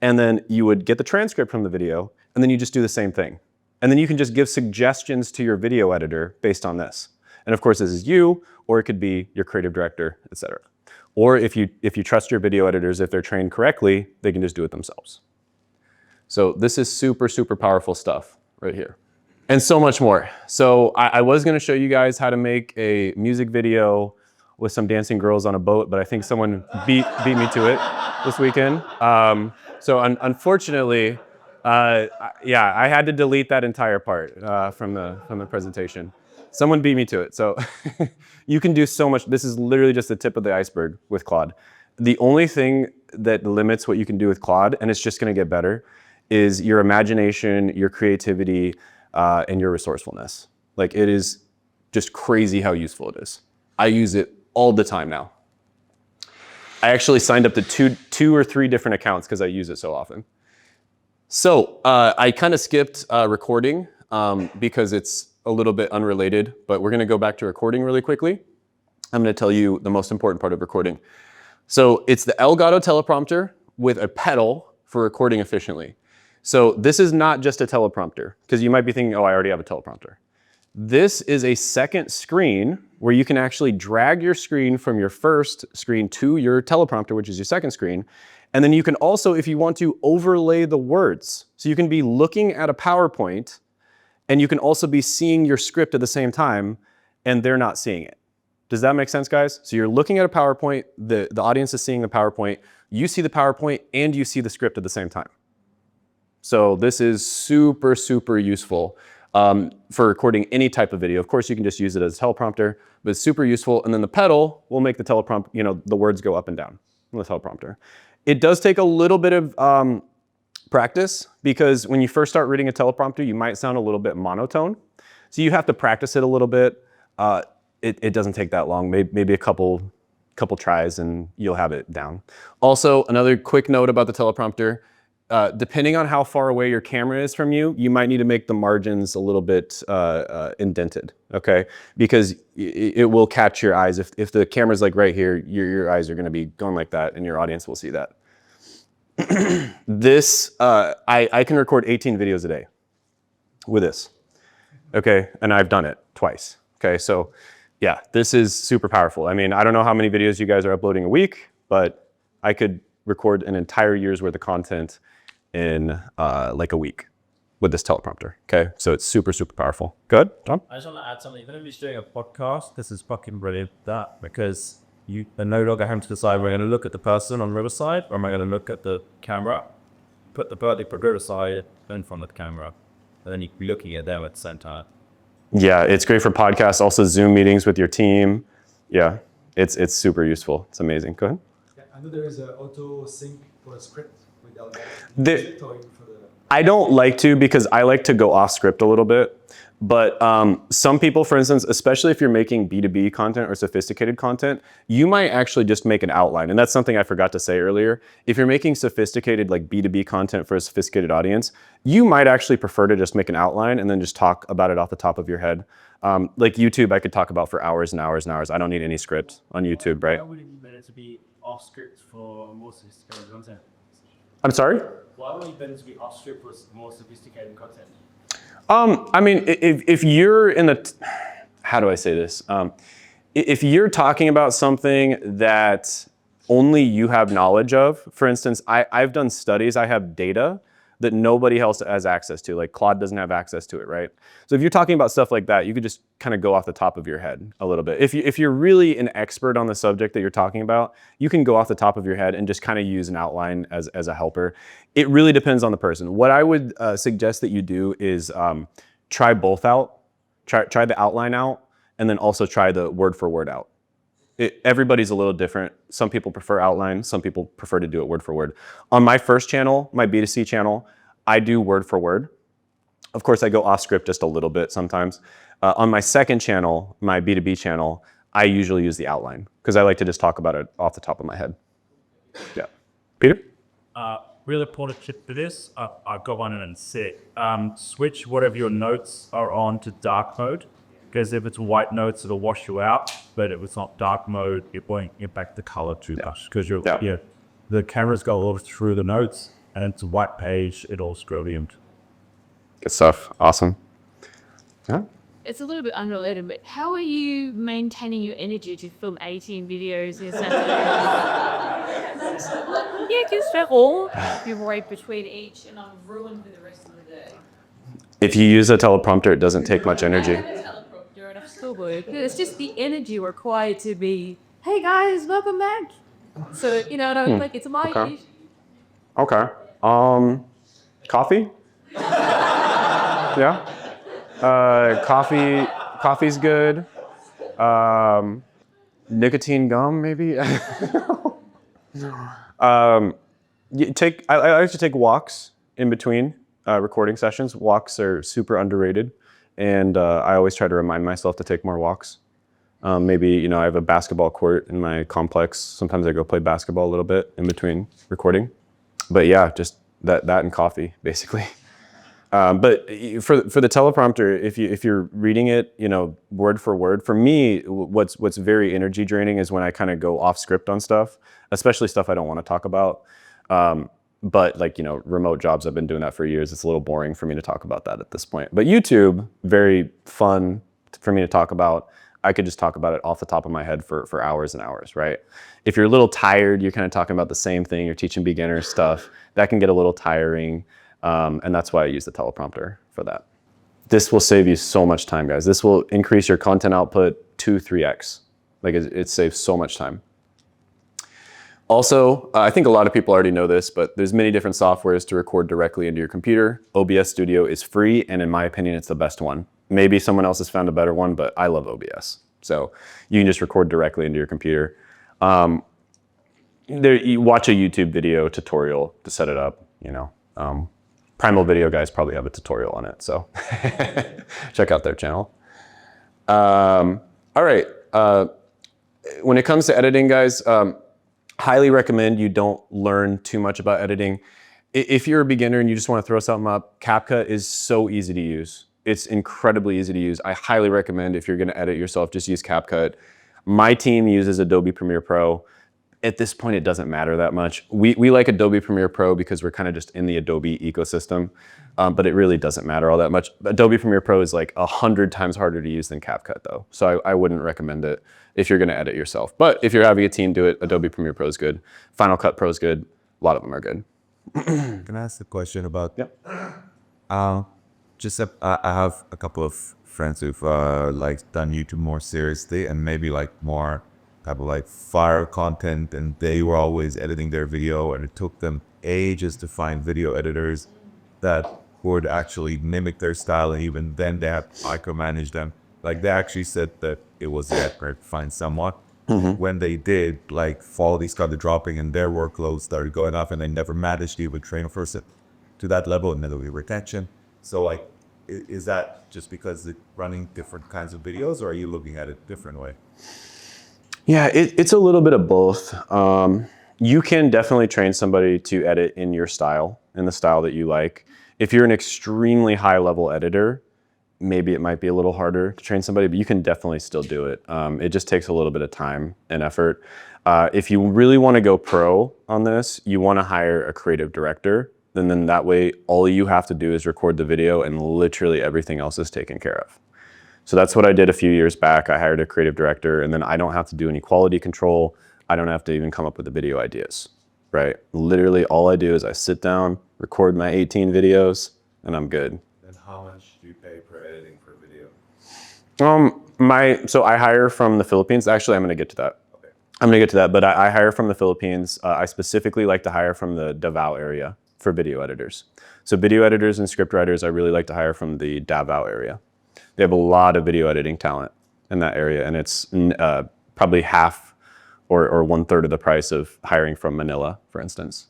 and then you would get the transcript from the video, and then you just do the same thing. And then you can just give suggestions to your video editor based on this. And of course, this is you, or it could be your creative director, etc. Or if you trust your video editors, if they're trained correctly, they can just do it themselves. So this is super, super powerful stuff right here. And so much more. So I was gonna show you guys how to make a music video with some dancing girls on a boat, but I think someone beat me to it this weekend. So unfortunately, yeah, I had to delete that entire part from the presentation. Someone beat me to it. So you can do so much. This is literally just the tip of the iceberg with Claude. The only thing that limits what you can do with Claude, and it's just gonna get better, is your imagination, your creativity, and your resourcefulness. Like, it is just crazy how useful it is. I use it all the time now. I actually signed up to two or three different accounts because I use it so often. So I kind of skipped recording because it's a little bit unrelated, but we're gonna go back to recording really quickly. I'm gonna tell you the most important part of recording. So it's the Elgato teleprompter with a pedal for recording efficiently. So this is not just a teleprompter, because you might be thinking, oh, I already have a teleprompter. This is a second screen where you can actually drag your screen from your first screen to your teleprompter, which is your second screen. And then you can also, if you want to, overlay the words. So you can be looking at a PowerPoint and you can also be seeing your script at the same time and they're not seeing it. Does that make sense, guys? So you're looking at a PowerPoint, the audience is seeing the PowerPoint, you see the PowerPoint and you see the script at the same time. So this is super, super useful for recording any type of video. Of course, you can just use it as a teleprompter, but it's super useful. And then the pedal will make the teleprompter, you know, the words go up and down on the teleprompter. It does take a little bit of practice because when you first start reading a teleprompter, you might sound a little bit monotone. So you have to practice it a little bit. It doesn't take that long, maybe a couple tries and you'll have it down. Also, another quick note about the teleprompter, depending on how far away your camera is from you, you might need to make the margins a little bit indented, okay? Because it will catch your eyes. If the camera's like right here, your eyes are gonna be going like that and your audience will see that. This, I can record 18 videos a day with this, okay? And I've done it twice, okay? So yeah, this is super powerful. I mean, I don't know how many videos you guys are uploading a week, but I could record an entire year's worth of content in like a week with this teleprompter, okay? So it's super, super powerful. Good, Tom? I just want to add something. Even if you're doing a podcast, this is fucking brilliant. That because you are no longer having to decide, we're going to look at the person on Riverside or am I going to look at the camera? Put the Riverside in front of the camera, and then you can be looking at them at the same time. Yeah, it's great for podcasts, also Zoom meetings with your team. Yeah, it's super useful. It's amazing. Go ahead. Yeah, I know there is an auto sync for a script with I don't like to because I like to go off script a little bit. But some people, for instance, especially if you're making B2B content or sophisticated content, you might actually just make an outline. And that's something I forgot to say earlier. If you're making sophisticated like B2B content for a sophisticated audience, you might actually prefer to just make an outline and then just talk about it off the top of your head. Like YouTube, I could talk about for hours and hours and hours. I don't need any script on YouTube, right? Why would it be better to be off script for more sophisticated content? I'm sorry? Why would it be better to be off script for more sophisticated content? I mean, if you're in the, how do I say this? If you're talking about something that only you have knowledge of, for instance, I've done studies, I have data that nobody else has access to, like Claude doesn't have access to it, right? So if you're talking about stuff like that, you could just kind of go off the top of your head a little bit. If you're really an expert on the subject that you're talking about, you can go off the top of your head and just kind of use an outline as a helper. It really depends on the person. What I would suggest that you do is try both out, try the outline out, and then also try the word for word out. Everybody's a little different. Some people prefer outline, some people prefer to do it word for word. On my first channel, my B2C channel, I do word for word. Of course, I go off script just a little bit sometimes. On my second channel, my B2B channel, I usually use the outline because I like to just talk about it off the top of my head. Yeah. Peter? Really important tip for this, I'll go on and say, switch whatever your notes are on to dark mode. Because if it's white notes, it'll wash you out. But if it's not dark mode, it won't impact the color too much. Because the cameras go all through the notes, and it's a white page. It all strobiumed. Good stuff. Awesome. Yeah. It's a little bit unrelated, but how are you maintaining your energy to film 18 videos in Saturday? Yeah, because they're all you break between each, and I'm ruined for the rest of the day. If you use a teleprompter, it doesn't take much energy. It's just the energy required to be, hey guys, welcome back. So, you know, like it's my Okay. Okay. Coffee? Yeah. Coffee's good. Nicotine gum, maybe. I like to take walks in between recording sessions. Walks are super underrated. And I always try to remind myself to take more walks. Maybe, you know, I have a basketball court in my complex. Sometimes I go play basketball a little bit in between recording. But yeah, just that and coffee, basically. But for the teleprompter, if you're reading it, you know, word for word, for me, what's very energy draining is when I kind of go off script on stuff, especially stuff I don't want to talk about. but like, you know, remote jobs, I've been doing that for years. It's a little boring for me to talk about that at this point. But YouTube, very fun for me to talk about. I could just talk about it off the top of my head for hours and hours, right? If you're a little tired, you're kind of talking about the same thing, you're teaching beginner stuff, that can get a little tiring. And that's why I use the teleprompter for that. This will save you so much time, guys. This will increase your content output 2-3x. Like it saves so much time. Also, I think a lot of people already know this, but there's many different softwares to record directly into your computer. OBS Studio is free, and in my opinion, it's the best one. Maybe someone else has found a better one, but I love OBS. So you can just record directly into your computer. You watch a YouTube video tutorial to set it up, you know. Primal Video guys probably have a tutorial on it, so check out their channel. All right, when it comes to editing, guys, highly recommend you don't learn too much about editing. If you're a beginner and you just want to throw something up, CapCut is so easy to use. It's incredibly easy to use. I highly recommend if you're going to edit yourself, just use CapCut. My team uses Adobe Premiere Pro. At this point, it doesn't matter that much. We like Adobe Premiere Pro because we're kind of just in the Adobe ecosystem, but it really doesn't matter all that much. Adobe Premiere Pro is like 100 times harder to use than CapCut though. So I wouldn't recommend it if you're gonna edit yourself. But if you're having a team do it, Adobe Premiere Pro is good. Final Cut Pro is good. A lot of them are good. Can I ask a question about? Yep. I have a couple of friends who've like done YouTube more seriously and maybe like more type of like fire content, and they were always editing their video, and it took them ages to find video editors that would actually mimic their style, and even then they had to micromanage them. Like they actually said that it was that hard to find someone. When they did, like quality started dropping and their workload started going up, and they never managed to even train a person to that level, and then there was retention. So like, is that just because they're running different kinds of videos, or are you looking at it a different way? Yeah, it's a little bit of both. You can definitely train somebody to edit in your style, in the style that you like. If you're an extremely high level editor, maybe it might be a little harder to train somebody, but you can definitely still do it. It just takes a little bit of time and effort. If you really want to go pro on this, you want to hire a creative director. And then that way, all you have to do is record the video and literally everything else is taken care of. So that's what I did a few years back. I hired a creative director, and then I don't have to do any quality control. I don't have to even come up with the video ideas, right? Literally all I do is I sit down, record my 18 videos, and I'm good. And how much do you pay per editing per video? So I hire from the Philippines. Actually, I'm gonna get to that. Okay. I'm gonna get to that, but I hire from the Philippines. I specifically like to hire from the Davao area for video editors. So video editors and script writers, I really like to hire from the Davao area. They have a lot of video editing talent in that area, and it's probably half or 1/3 of the price of hiring from Manila, for instance.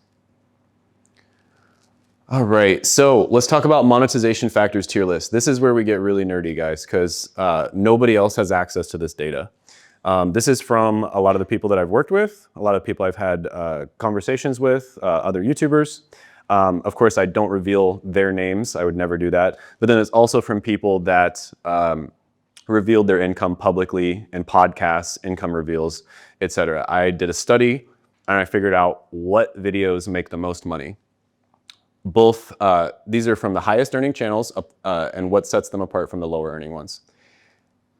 All right, so let's talk about monetization factors tier list. This is where we get really nerdy, guys, because nobody else has access to this data. This is from a lot of the people that I've worked with, a lot of people I've had conversations with, other YouTubers. Of course, I don't reveal their names. I would never do that. But then it's also from people that revealed their income publicly in podcasts, income reveals, etc. I did a study and I figured out what videos make the most money. Both, these are from the highest earning channels and what sets them apart from the lower earning ones.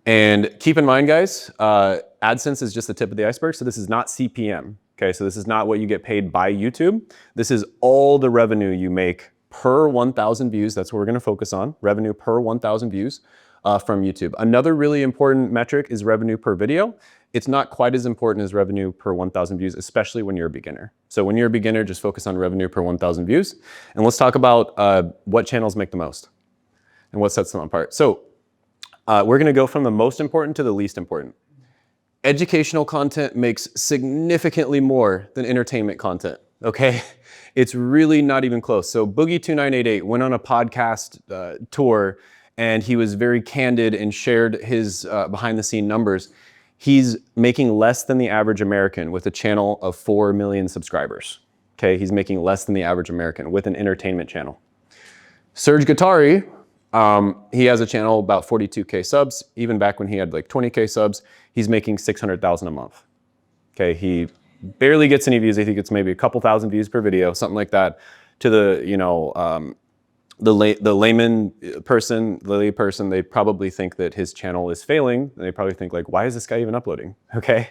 And keep in mind, guys, AdSense is just the tip of the iceberg. So this is not CPM. Okay, so this is not what you get paid by YouTube. This is all the revenue you make per 1,000 views. That's what we're gonna focus on, revenue per 1,000 views from YouTube. Another really important metric is revenue per video. It's not quite as important as revenue per 1,000 views, especially when you're a beginner. So when you're a beginner, just focus on revenue per 1,000 views. And let's talk about what channels make the most and what sets them apart. So we're gonna go from the most important to the least important. Educational content makes significantly more than entertainment content, okay? It's really not even close. So Boogie2988 went on a podcast tour, and he was very candid and shared his behind the scene numbers. He's making less than the average American with a channel of 4 million subscribers, okay? He's making less than the average American with an entertainment channel. Serge Guattari, he has a channel about 42K subs. Even back when he had like 20K subs, he's making 600,000 a month. Okay, he barely gets any views. I think it's maybe a couple thousand views per video, something like that, to the, you know, the layman person, the lay person, they probably think that his channel is failing. And they probably think like, why is this guy even uploading? Okay.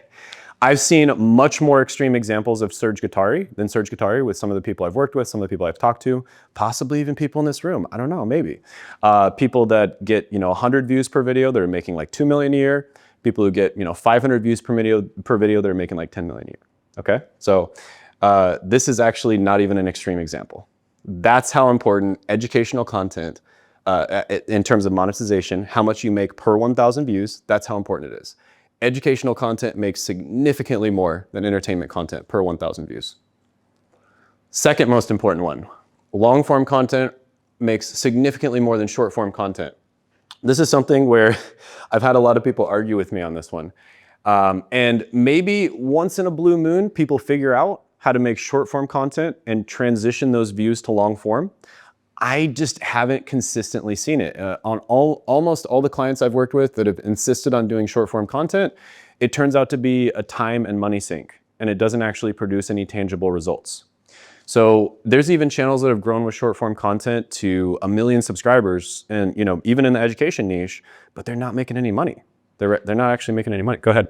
I've seen much more extreme examples of Serge Guattari than Serge Guattari with some of the people I've worked with, some of the people I've talked to, possibly even people in this room. I don't know, maybe. People that get, you know, 100 views per video, they're making like 2 million a year. People who get, you know, 500 views per video, they're making like 10 million a year. Okay. So this is actually not even an extreme example. That's how important educational content in terms of monetization, how much you make per 1,000 views, that's how important it is. Educational content makes significantly more than entertainment content per 1,000 views. Second most important one, long form content makes significantly more than short form content. This is something where I've had a lot of people argue with me on this one. And maybe once in a blue moon, people figure out how to make short form content and transition those views to long form. I just haven't consistently seen it. On almost all the clients I've worked with that have insisted on doing short form content, it turns out to be a time and money sink, and it doesn't actually produce any tangible results. So there's even channels that have grown with short form content to 1 million subscribers, and you know, even in the education niche, but they're not making any money. They're not actually making any money. Go ahead.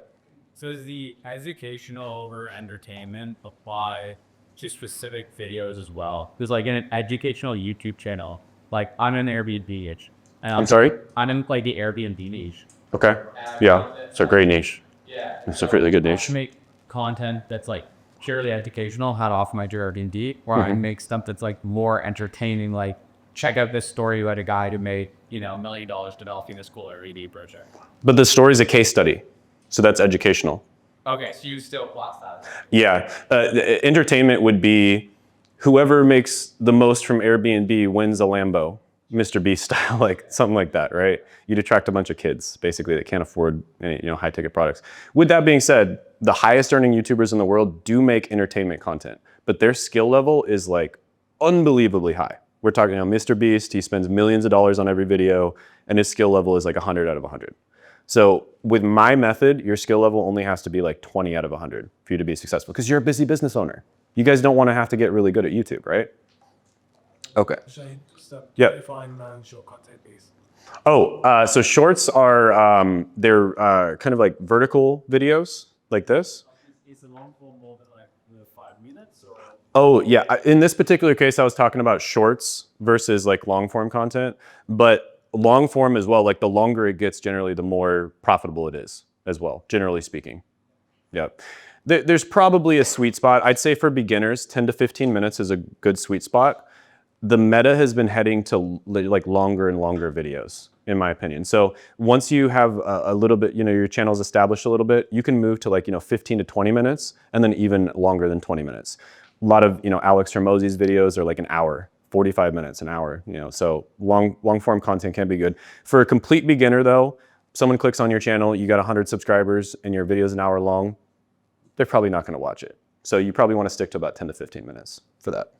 So does the educational over entertainment apply to specific videos as well? Because like in an educational YouTube channel, like I'm in Airbnb niche. I'm sorry? I'm in like the Airbnb niche. Okay. Yeah, it's a great niche. Yeah. It's a really good niche. To make content that's like purely educational, how to optimize your Airbnb, or I make stuff that's like more entertaining, like check out this story about a guy who made, you know, $1 million developing this cool LED project. But the story is a case study, so that's educational. Okay, so you still class that. Yeah, entertainment would be whoever makes the most from Airbnb wins a Lambo, Mr. Beast style, like something like that, right? You'd attract a bunch of kids basically that can't afford any, you know, high ticket products. With that being said, the highest earning YouTubers in the world do make entertainment content, but their skill level is like unbelievably high. We're talking, you know, Mr. Beast, he spends millions of dollars on every video, and his skill level is like 100 out of 100. So with my method, your skill level only has to be like 20 out of 100 for you to be successful, because you're a busy business owner. You guys don't want to have to get really good at YouTube, right? Okay. Shane, just Yeah. define short content, please. Oh, so shorts are, they're kind of like vertical videos like this. Is the long form more than like the 5 minutes? Or? Oh yeah, in this particular case, I was talking about shorts versus like long form content, but long form as well, like the longer it gets, generally the more profitable it is as well, generally speaking. Yeah. There's probably a sweet spot. I'd say for beginners, 10 to 15 minutes is a good sweet spot. The meta has been heading to like longer and longer videos, in my opinion. So once you have a little bit, you know, your channel's established a little bit, you can move to like, you know, 15 to 20 minutes and then even longer than 20 minutes. A lot of, you know, Alex Hormozi's videos are like an hour. 45 minutes, an hour, you know, so long form content can be good. For a complete beginner though, someone clicks on your channel, you got 100 subscribers and your video is an hour long, they're probably not gonna watch it. So you probably wanna stick to about 10 to 15 minutes for that.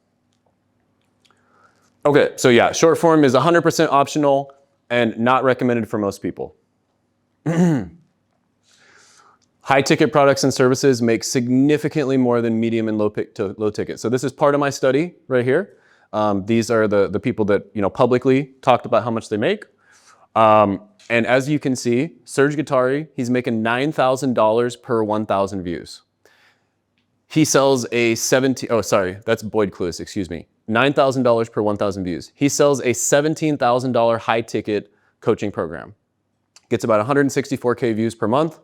Okay, so yeah, short form is 100% optional and not recommended for most people. High ticket products and services make significantly more than medium and low ticket. So this is part of my study right here. These are the people that, you know, publicly talked about how much they make. And as you can see, Serge Guattari, he's making $9,000 per 1,000 views. He sells a that's Boyd Clues, excuse me. $9,000 per 1,000 views. He sells a $17,000 high ticket coaching program. Gets about 164K views per month.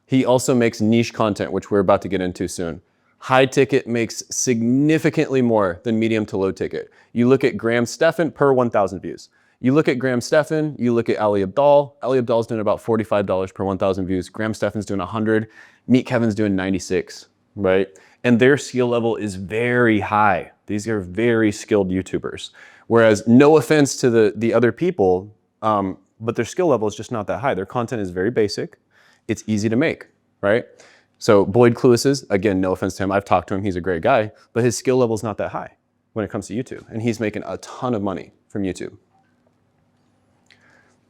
He also makes niche content, which we're about to get into soon. High ticket makes significantly more than medium to low ticket. You look at Graham Stephan per 1,000 views. You look at Graham Stephan, you look at Ali Abdaal. Ali Abdaal's doing about $45 per 1,000 views. Graham Stephan's doing 100. Meet Kevin's doing 96, right? And their skill level is very high. These are very skilled YouTubers. Whereas, no offense to the other people, but their skill level is just not that high. Their content is very basic. It's easy to make, right? So Boyd Clues's, again, no offense to him, I've talked to him, he's a great guy, but his skill level is not that high when it comes to YouTube, and he's making a ton of money from YouTube.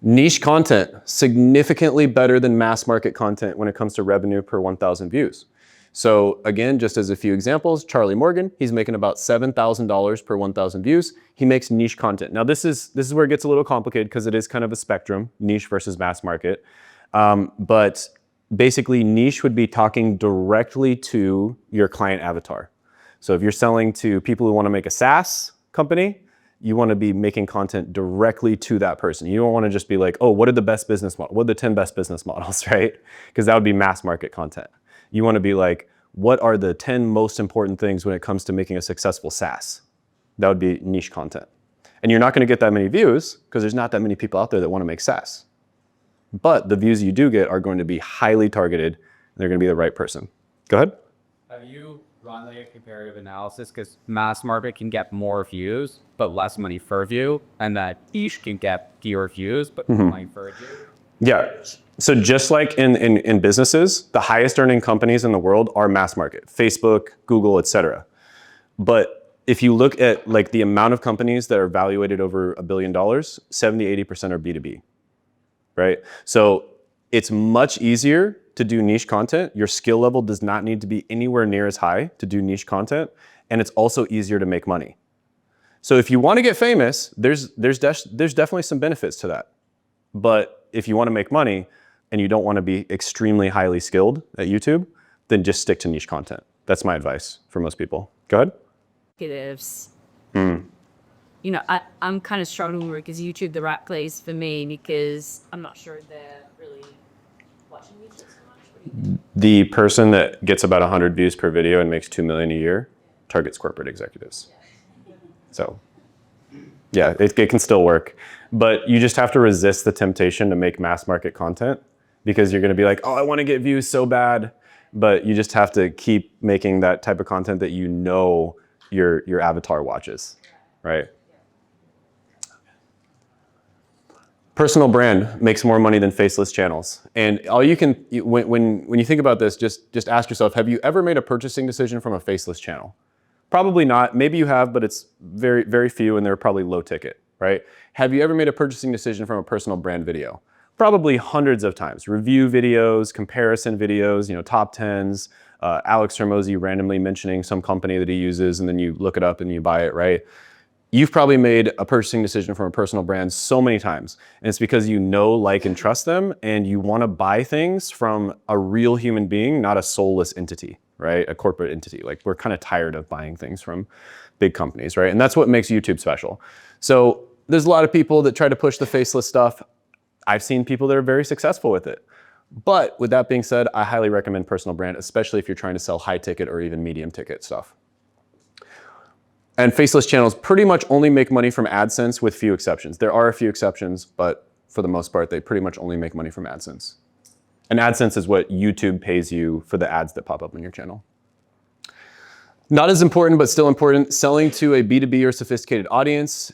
Niche content, significantly better than mass market content when it comes to revenue per 1,000 views. So again, just as a few examples, Charlie Morgan, he's making about $7,000 per 1,000 views. He makes niche content. Now this is where it gets a little complicated because it is kind of a spectrum, niche versus mass market. But basically niche would be talking directly to your client avatar. So if you're selling to people who want to make a SaaS company, you want to be making content directly to that person. You don't want to just be like, oh, what are the best business models? What are the 10 best business models, right? Because that would be mass market content. You want to be like, what are the 10 most important things when it comes to making a successful SaaS? That would be niche content. And you're not going to get that many views because there's not that many people out there that want to make SaaS. But the views you do get are going to be highly targeted and they're going to be the right person. Go ahead. Have you run like a comparative analysis? Because mass market can get more views, but less money per view. And that niche can get fewer views, but more money per view. Yeah. So just like in businesses, the highest earning companies in the world are mass market, Facebook, Google, etc. But if you look at like the amount of companies that are valuated over $1 billion, 70–80% are B2B, right? So it's much easier to do niche content. Your skill level does not need to be anywhere near as high to do niche content. And it's also easier to make money. So if you want to get famous, there's definitely some benefits to that. But if you want to make money and you don't want to be extremely highly skilled at YouTube, then just stick to niche content. That's my advice for most people. Go ahead. Negatives. You know, I'm kind of struggling with, is YouTube the right place for me? Because I'm not sure they're really watching YouTube so much. What do you think? The person that gets about 100 views per video and makes $2 million a year targets corporate executives. So yeah, it can still work. But you just have to resist the temptation to make mass market content because you're going to be like, oh, I want to get views so bad. But you just have to keep making that type of content that you know your avatar watches, right? Personal brand makes more money than faceless channels. And all you can, when you think about this, just ask yourself, have you ever made a purchasing decision from a faceless channel? Probably not. Maybe you have, but it's very, very few and they're probably low ticket, right? Have you ever made a purchasing decision from a personal brand video? Probably hundreds of times. Review videos, comparison videos, you know, top 10s, Alex Hormozy randomly mentioning some company that he uses and then you look it up and you buy it, right? You've probably made a purchasing decision from a personal brand so many times. And it's because you know, like, and trust them and you want to buy things from a real human being, not a soulless entity, right? A corporate entity. Like, we're kind of tired of buying things from big companies, right? And that's what makes YouTube special. So there's a lot of people that try to push the faceless stuff. I've seen people that are very successful with it. But with that being said, I highly recommend personal brand, especially if you're trying to sell high ticket or even medium ticket stuff. And faceless channels pretty much only make money from AdSense with few exceptions. There are a few exceptions, but for the most part, they pretty much only make money from AdSense. And AdSense is what YouTube pays you for the ads that pop up on your channel. Not as important, but still important, selling to a B2B or sophisticated audience.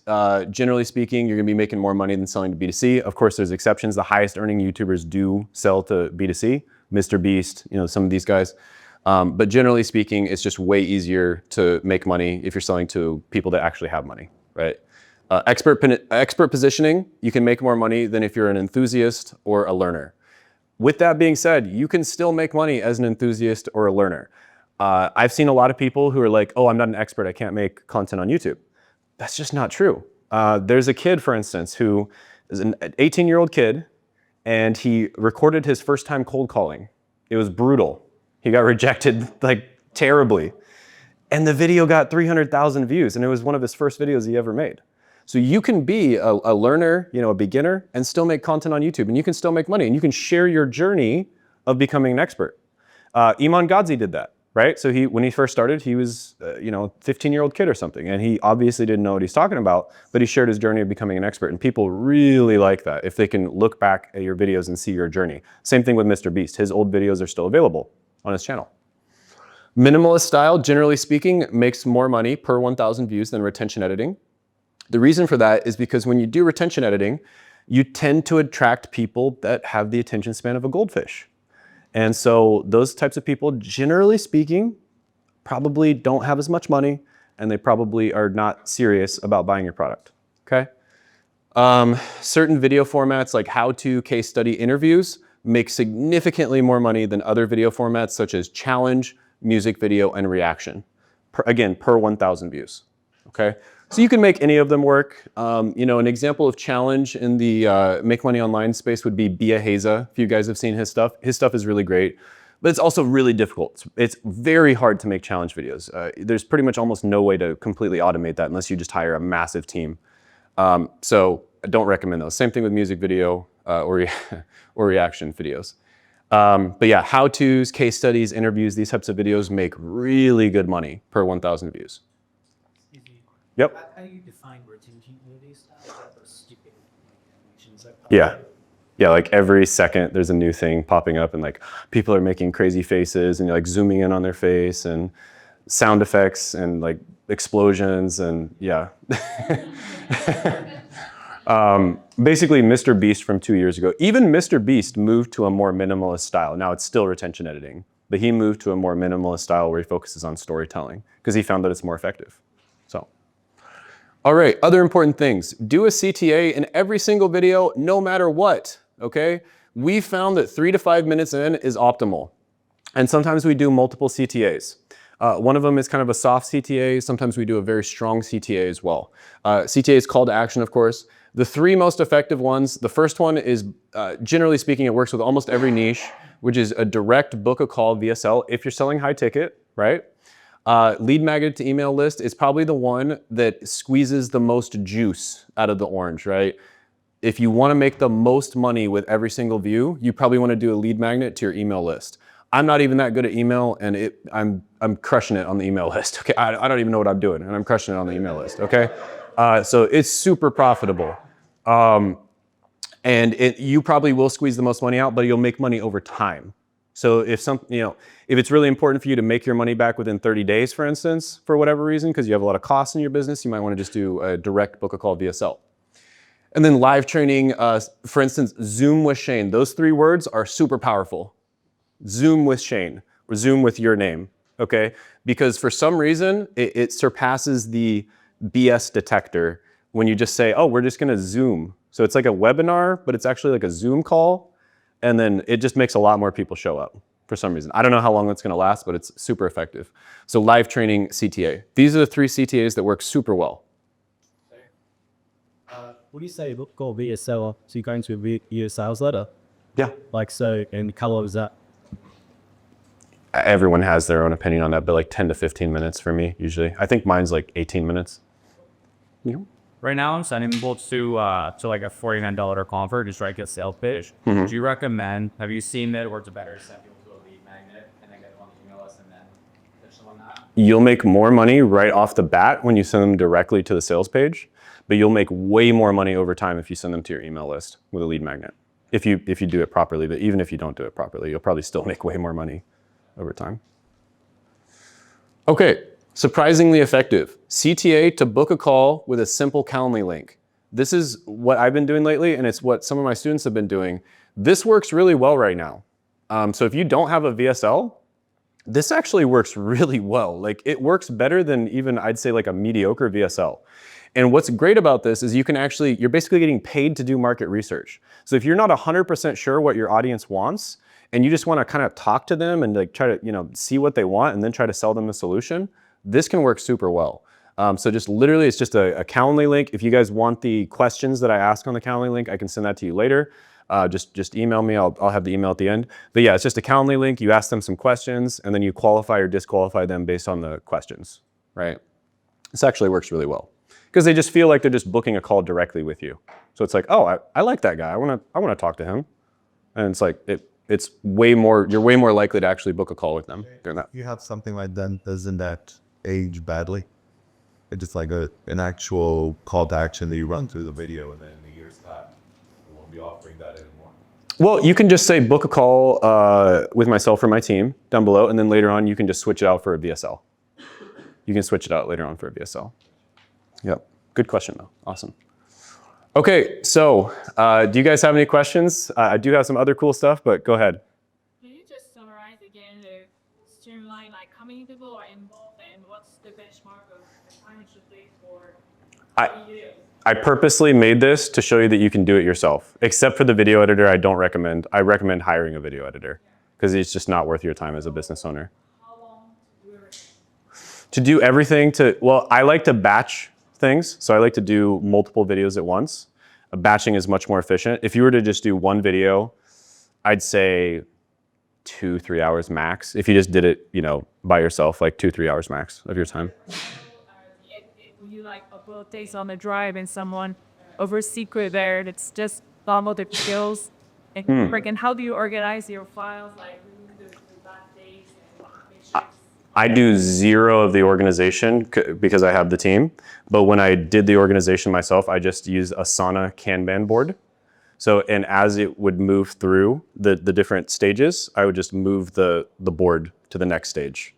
Generally speaking, you're gonna be making more money than selling to B2C. Of course, there's exceptions. The highest earning YouTubers do sell to B2C. Mr. Beast, you know, some of these guys. But generally speaking, it's just way easier to make money if you're selling to people that actually have money, right? Expert positioning, you can make more money than if you're an enthusiast or a learner. With that being said, you can still make money as an enthusiast or a learner. I've seen a lot of people who are like, oh, I'm not an expert, I can't make content on YouTube. That's just not true. There's a kid, for instance, who is an 18-year-old kid, and he recorded his first time cold calling. It was brutal. He got rejected like terribly. And the video got 300,000 views, and it was one of his first videos he ever made. So you can be a learner, you know, a beginner, and still make content on YouTube, and you can still make money, and you can share your journey of becoming an expert. Iman Gadzhi did that, right? So when he first started, he was, you know, a 15-year-old kid or something, and he obviously didn't know what he's talking about, but he shared his journey of becoming an expert, and people really like that if they can look back at your videos and see your journey. Same thing with Mr. Beast. His old videos are still available on his channel. Minimalist style, generally speaking, makes more money per 1,000 views than retention editing. The reason for that is because when you do retention editing, you tend to attract people that have the attention span of a goldfish. And so those types of people, generally speaking, probably don't have as much money and they probably are not serious about buying your product, okay? Certain video formats like how-to case study interviews make significantly more money than other video formats such as challenge, music video, and reaction. Again, per 1,000 views, okay? So you can make any of them work. You know, an example of challenge in the Make Money Online space would be Bia Heza. If you guys have seen his stuff is really great, but it's also really difficult. It's very hard to make challenge videos. There's pretty much almost no way to completely automate that unless you just hire a massive team. So I don't recommend those. Same thing with music video or reaction videos. But yeah, how-tos, case studies, interviews, these types of videos make really good money per 1,000 views. Yep. How do you define retention movies? Stupid animations. Yeah. Yeah, like every second there's a new thing popping up and like people are making crazy faces and you're like zooming in on their face and sound effects and like explosions and yeah. Basically Mr. Beast from 2 years ago, even Mr. Beast moved to a more minimalist style. Now it's still retention editing, but he moved to a more minimalist style where he focuses on storytelling because he found that it's more effective. So. All right, other important things. Do a CTA in every single video, no matter what, okay? We found that 3 to 5 minutes in is optimal. And sometimes we do multiple CTAs. One of them is kind of a soft CTA. Sometimes we do a very strong CTA as well. CTA is call to action, of course. The 3 most effective ones, the first one is, generally speaking, it works with almost every niche, which is a direct book a call VSL if you're selling high ticket, right? Lead magnet to email list is probably the one that squeezes the most juice out of the orange, right? If you want to make the most money with every single view, you probably want to do a lead magnet to your email list. I'm not even that good at email and I'm crushing it on the email list, okay? I don't even know what I'm doing and I'm crushing it on the email list, okay? So it's super profitable. And you probably will squeeze the most money out, but you'll make money over time. So if if it's really important for you to make your money back within 30 days, for instance, for whatever reason, because you have a lot of costs in your business, you might want to just do a direct book a call VSL. And then live training, for instance, Zoom with Shane. Those 3 words are super powerful. Zoom with Shane, or Zoom with your name, okay? Because for some reason, it surpasses the BS detector when you just say, oh, we're just gonna Zoom. So it's like a webinar, but it's actually like a Zoom call. And then it just makes a lot more people show up for some reason. I don't know how long it's gonna last, but it's super effective. So live training CTA. These are the 3 CTAs that work super well. What do you say go via seller? So you're going to via sales letter? Yeah. Like so, and color is that? Everyone has their own opinion on that, but like 10 to 15 minutes for me, usually. I think mine's like 18 minutes. Yeah. Right now, I'm sending people to like a $49 convert, just like a sales page. Mm-hmm. Do you recommend, have you seen that, or it's better to send people to a lead magnet and then get them on the email list and then pitch them on that? You'll make more money right off the bat when you send them directly to the sales page, but you'll make way more money over time if you send them to your email list with a lead magnet. If you do it properly, but even if you don't do it properly, you'll probably still make way more money over time. Okay, surprisingly effective. CTA to book a call with a simple Calendly link. This is what I've been doing lately, and it's what some of my students have been doing. This works really well right now. So if you don't have a VSL, this actually works really well. Like it works better than even I'd say like a mediocre VSL. And what's great about this is you're basically getting paid to do market research. So if you're not 100% sure what your audience wants, and you just want to kind of talk to them and like try to see what they want and then try to sell them a solution, this can work super well. So just literally, it's just a Calendly link. If you guys want the questions that I ask on the Calendly link, I can send that to you later. Just email me. I'll have the email at the end. But yeah, it's just a Calendly link. You ask them some questions and then you qualify or disqualify them based on the questions, right? This actually works really well because they just feel like they're just booking a call directly with you. So it's like, oh, I like that guy. I want to talk to him. And it's like, it's way more, you're way more likely to actually book a call with them during that. If you have something like that, doesn't that age badly? It's just like an actual call to action that you run through the video, and then in a year's time, you won't be offering that anymore. Well, you can just say book a call with myself or my team down below, and then later on you can just switch it out for a VSL. You can switch it out later on for a VSL. Yep, good question though, awesome. Okay, so do you guys have any questions? I do have some other cool stuff, but go ahead. Can you just summarize again the streamline, like how many people are involved and what's the benchmark of the time it should take for videos? I purposely made this to show you that you can do it yourself. Except for the video editor, I don't recommend. I recommend hiring a video editor because it's just not worth your time as a business owner. How long To do everything well, I like to batch things. So I like to do multiple videos at once. Batching is much more efficient. If you were to just do one video, I'd say 2-3 hours max. If you just did it, by yourself, like 2-3 hours max of your time. You like upload things on the drive and someone over secret there that's just download the skills and freaking how do you organize your files like the bad days and make sure I do zero of the organization because I have the team. But when I did the organization myself, I just used Asana Kanban board. So, and as it would move through the different stages, I would just move the board to the next stage.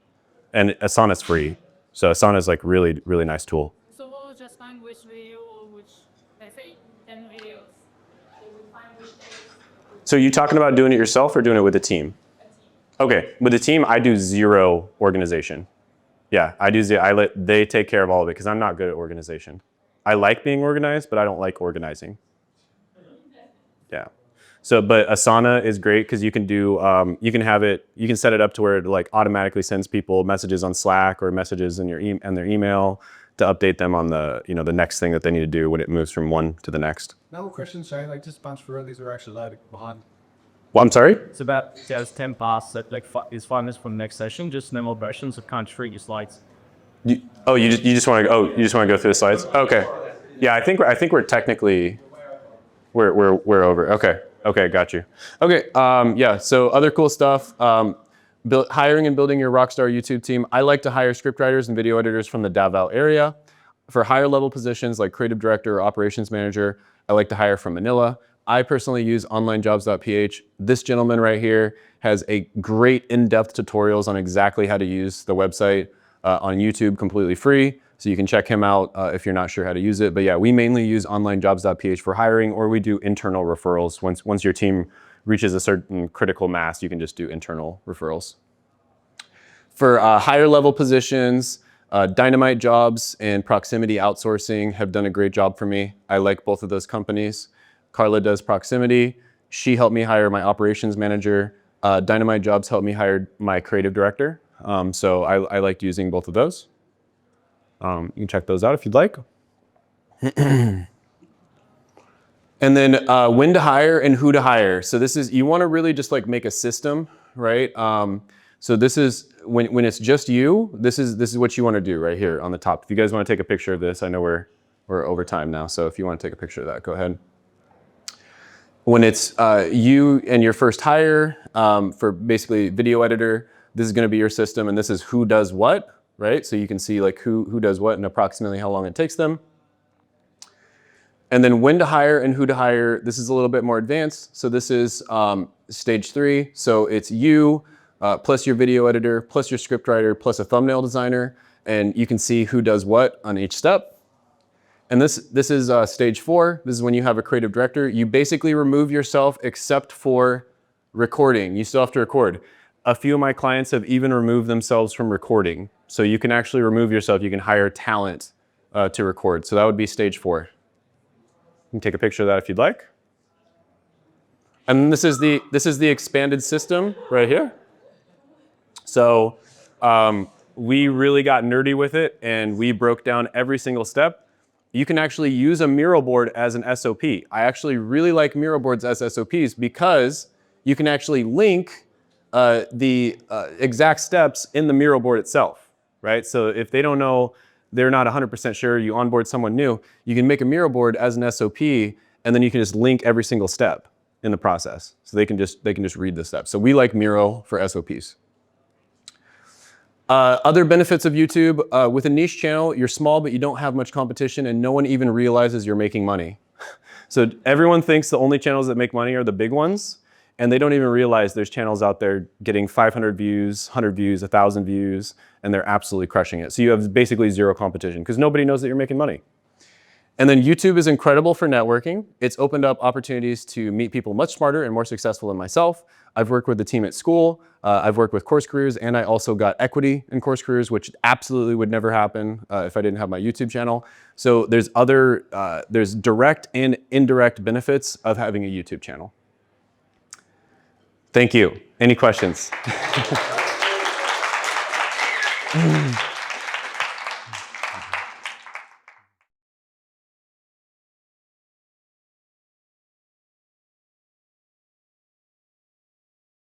And Asana's free. So Asana is like really, really nice tool. so we'll just find which video or which let's say 10 videos so we'll find which days. So you talking about doing it yourself or doing it with a team? Okay, with the team, I do zero organization. Yeah, I let they take care of all of it because I'm not good at organization. I like being organized, but I don't like organizing. Yeah. So, but Asana is great because you can do, you can set it up to where it like automatically sends people messages on Slack or messages in their email to update them on the, the next thing that they need to do when it moves from one to the next. No question, sorry, like just bounce through these are actually live behind. Well, I'm sorry? It's about 10 past, so like it's 5 minutes from the next session, just no more questions, so can't treat your slides. You just want to go through the slides? Okay. Yeah, I think we're technically, we're over. Okay, got you. Okay, yeah, so other cool stuff. Hiring and building your rockstar YouTube team. I like to hire scriptwriters and video editors from the Davao area. For higher level positions like creative director or operations manager, I like to hire from Manila. I personally use onlinejobs.ph. This gentleman right here has a great in-depth tutorials on exactly how to use the website on YouTube completely free. So you can check him out if you're not sure how to use it. But yeah, we mainly use onlinejobs.ph for hiring, or we do internal referrals. Once your team reaches a certain critical mass, you can just do internal referrals. For higher level positions, Dynamite Jobs and Proximity Outsourcing have done a great job for me. I like both of those companies. Carla does Proximity. She helped me hire my operations manager. Dynamite Jobs helped me hire my creative director. So I liked using both of those. You can check those out if you'd like. And then when to hire and who to hire. So this is, you want to really just like make a system, right? So this is, when it's just you, this is what you want to do right here on the top. If you guys want to take a picture of this, I know we're over time now. So if you want to take a picture of that, go ahead. When it's you and your first hire for basically video editor, this is going to be your system, and this is who does what, right? So you can see like who does what and approximately how long it takes them. And then when to hire and who to hire, this is a little bit more advanced. So this is stage 3. So it's you plus your video editor, plus your scriptwriter, plus a thumbnail designer, and you can see who does what on each step. And this is stage 4. This is when you have a creative director. You basically remove yourself except for recording. You still have to record. A few of my clients have even removed themselves from recording. So you can actually remove yourself. You can hire talent to record. So that would be stage 4. You can take a picture of that if you'd like. And this is the expanded system right here. So we really got nerdy with it, and we broke down every single step. You can actually use a mural board as an SOP. I actually really like mural boards as SOPs because you can actually link the exact steps in the mural board itself, right? So if they don't know, they're not 100% sure, you onboard someone new, you can make a mural board as an SOP, and then you can just link every single step in the process. So they can just read the steps. So we like Miro for SOPs. Other benefits of YouTube, with a niche channel, you're small, but you don't have much competition, and no one even realizes you're making money. So everyone thinks the only channels that make money are the big ones, and they don't even realize there's channels out there getting 500 views, 100 views, 1,000 views, and they're absolutely crushing it. So you have basically zero competition because nobody knows that you're making money. And then YouTube is incredible for networking. It's opened up opportunities to meet people much smarter and more successful than myself. I've worked with the team at school. I've worked with Course Careers, and I also got equity in Course Careers, which absolutely would never happen if I didn't have my YouTube channel. So there's direct and indirect benefits of having a YouTube channel. Thank you. Any questions?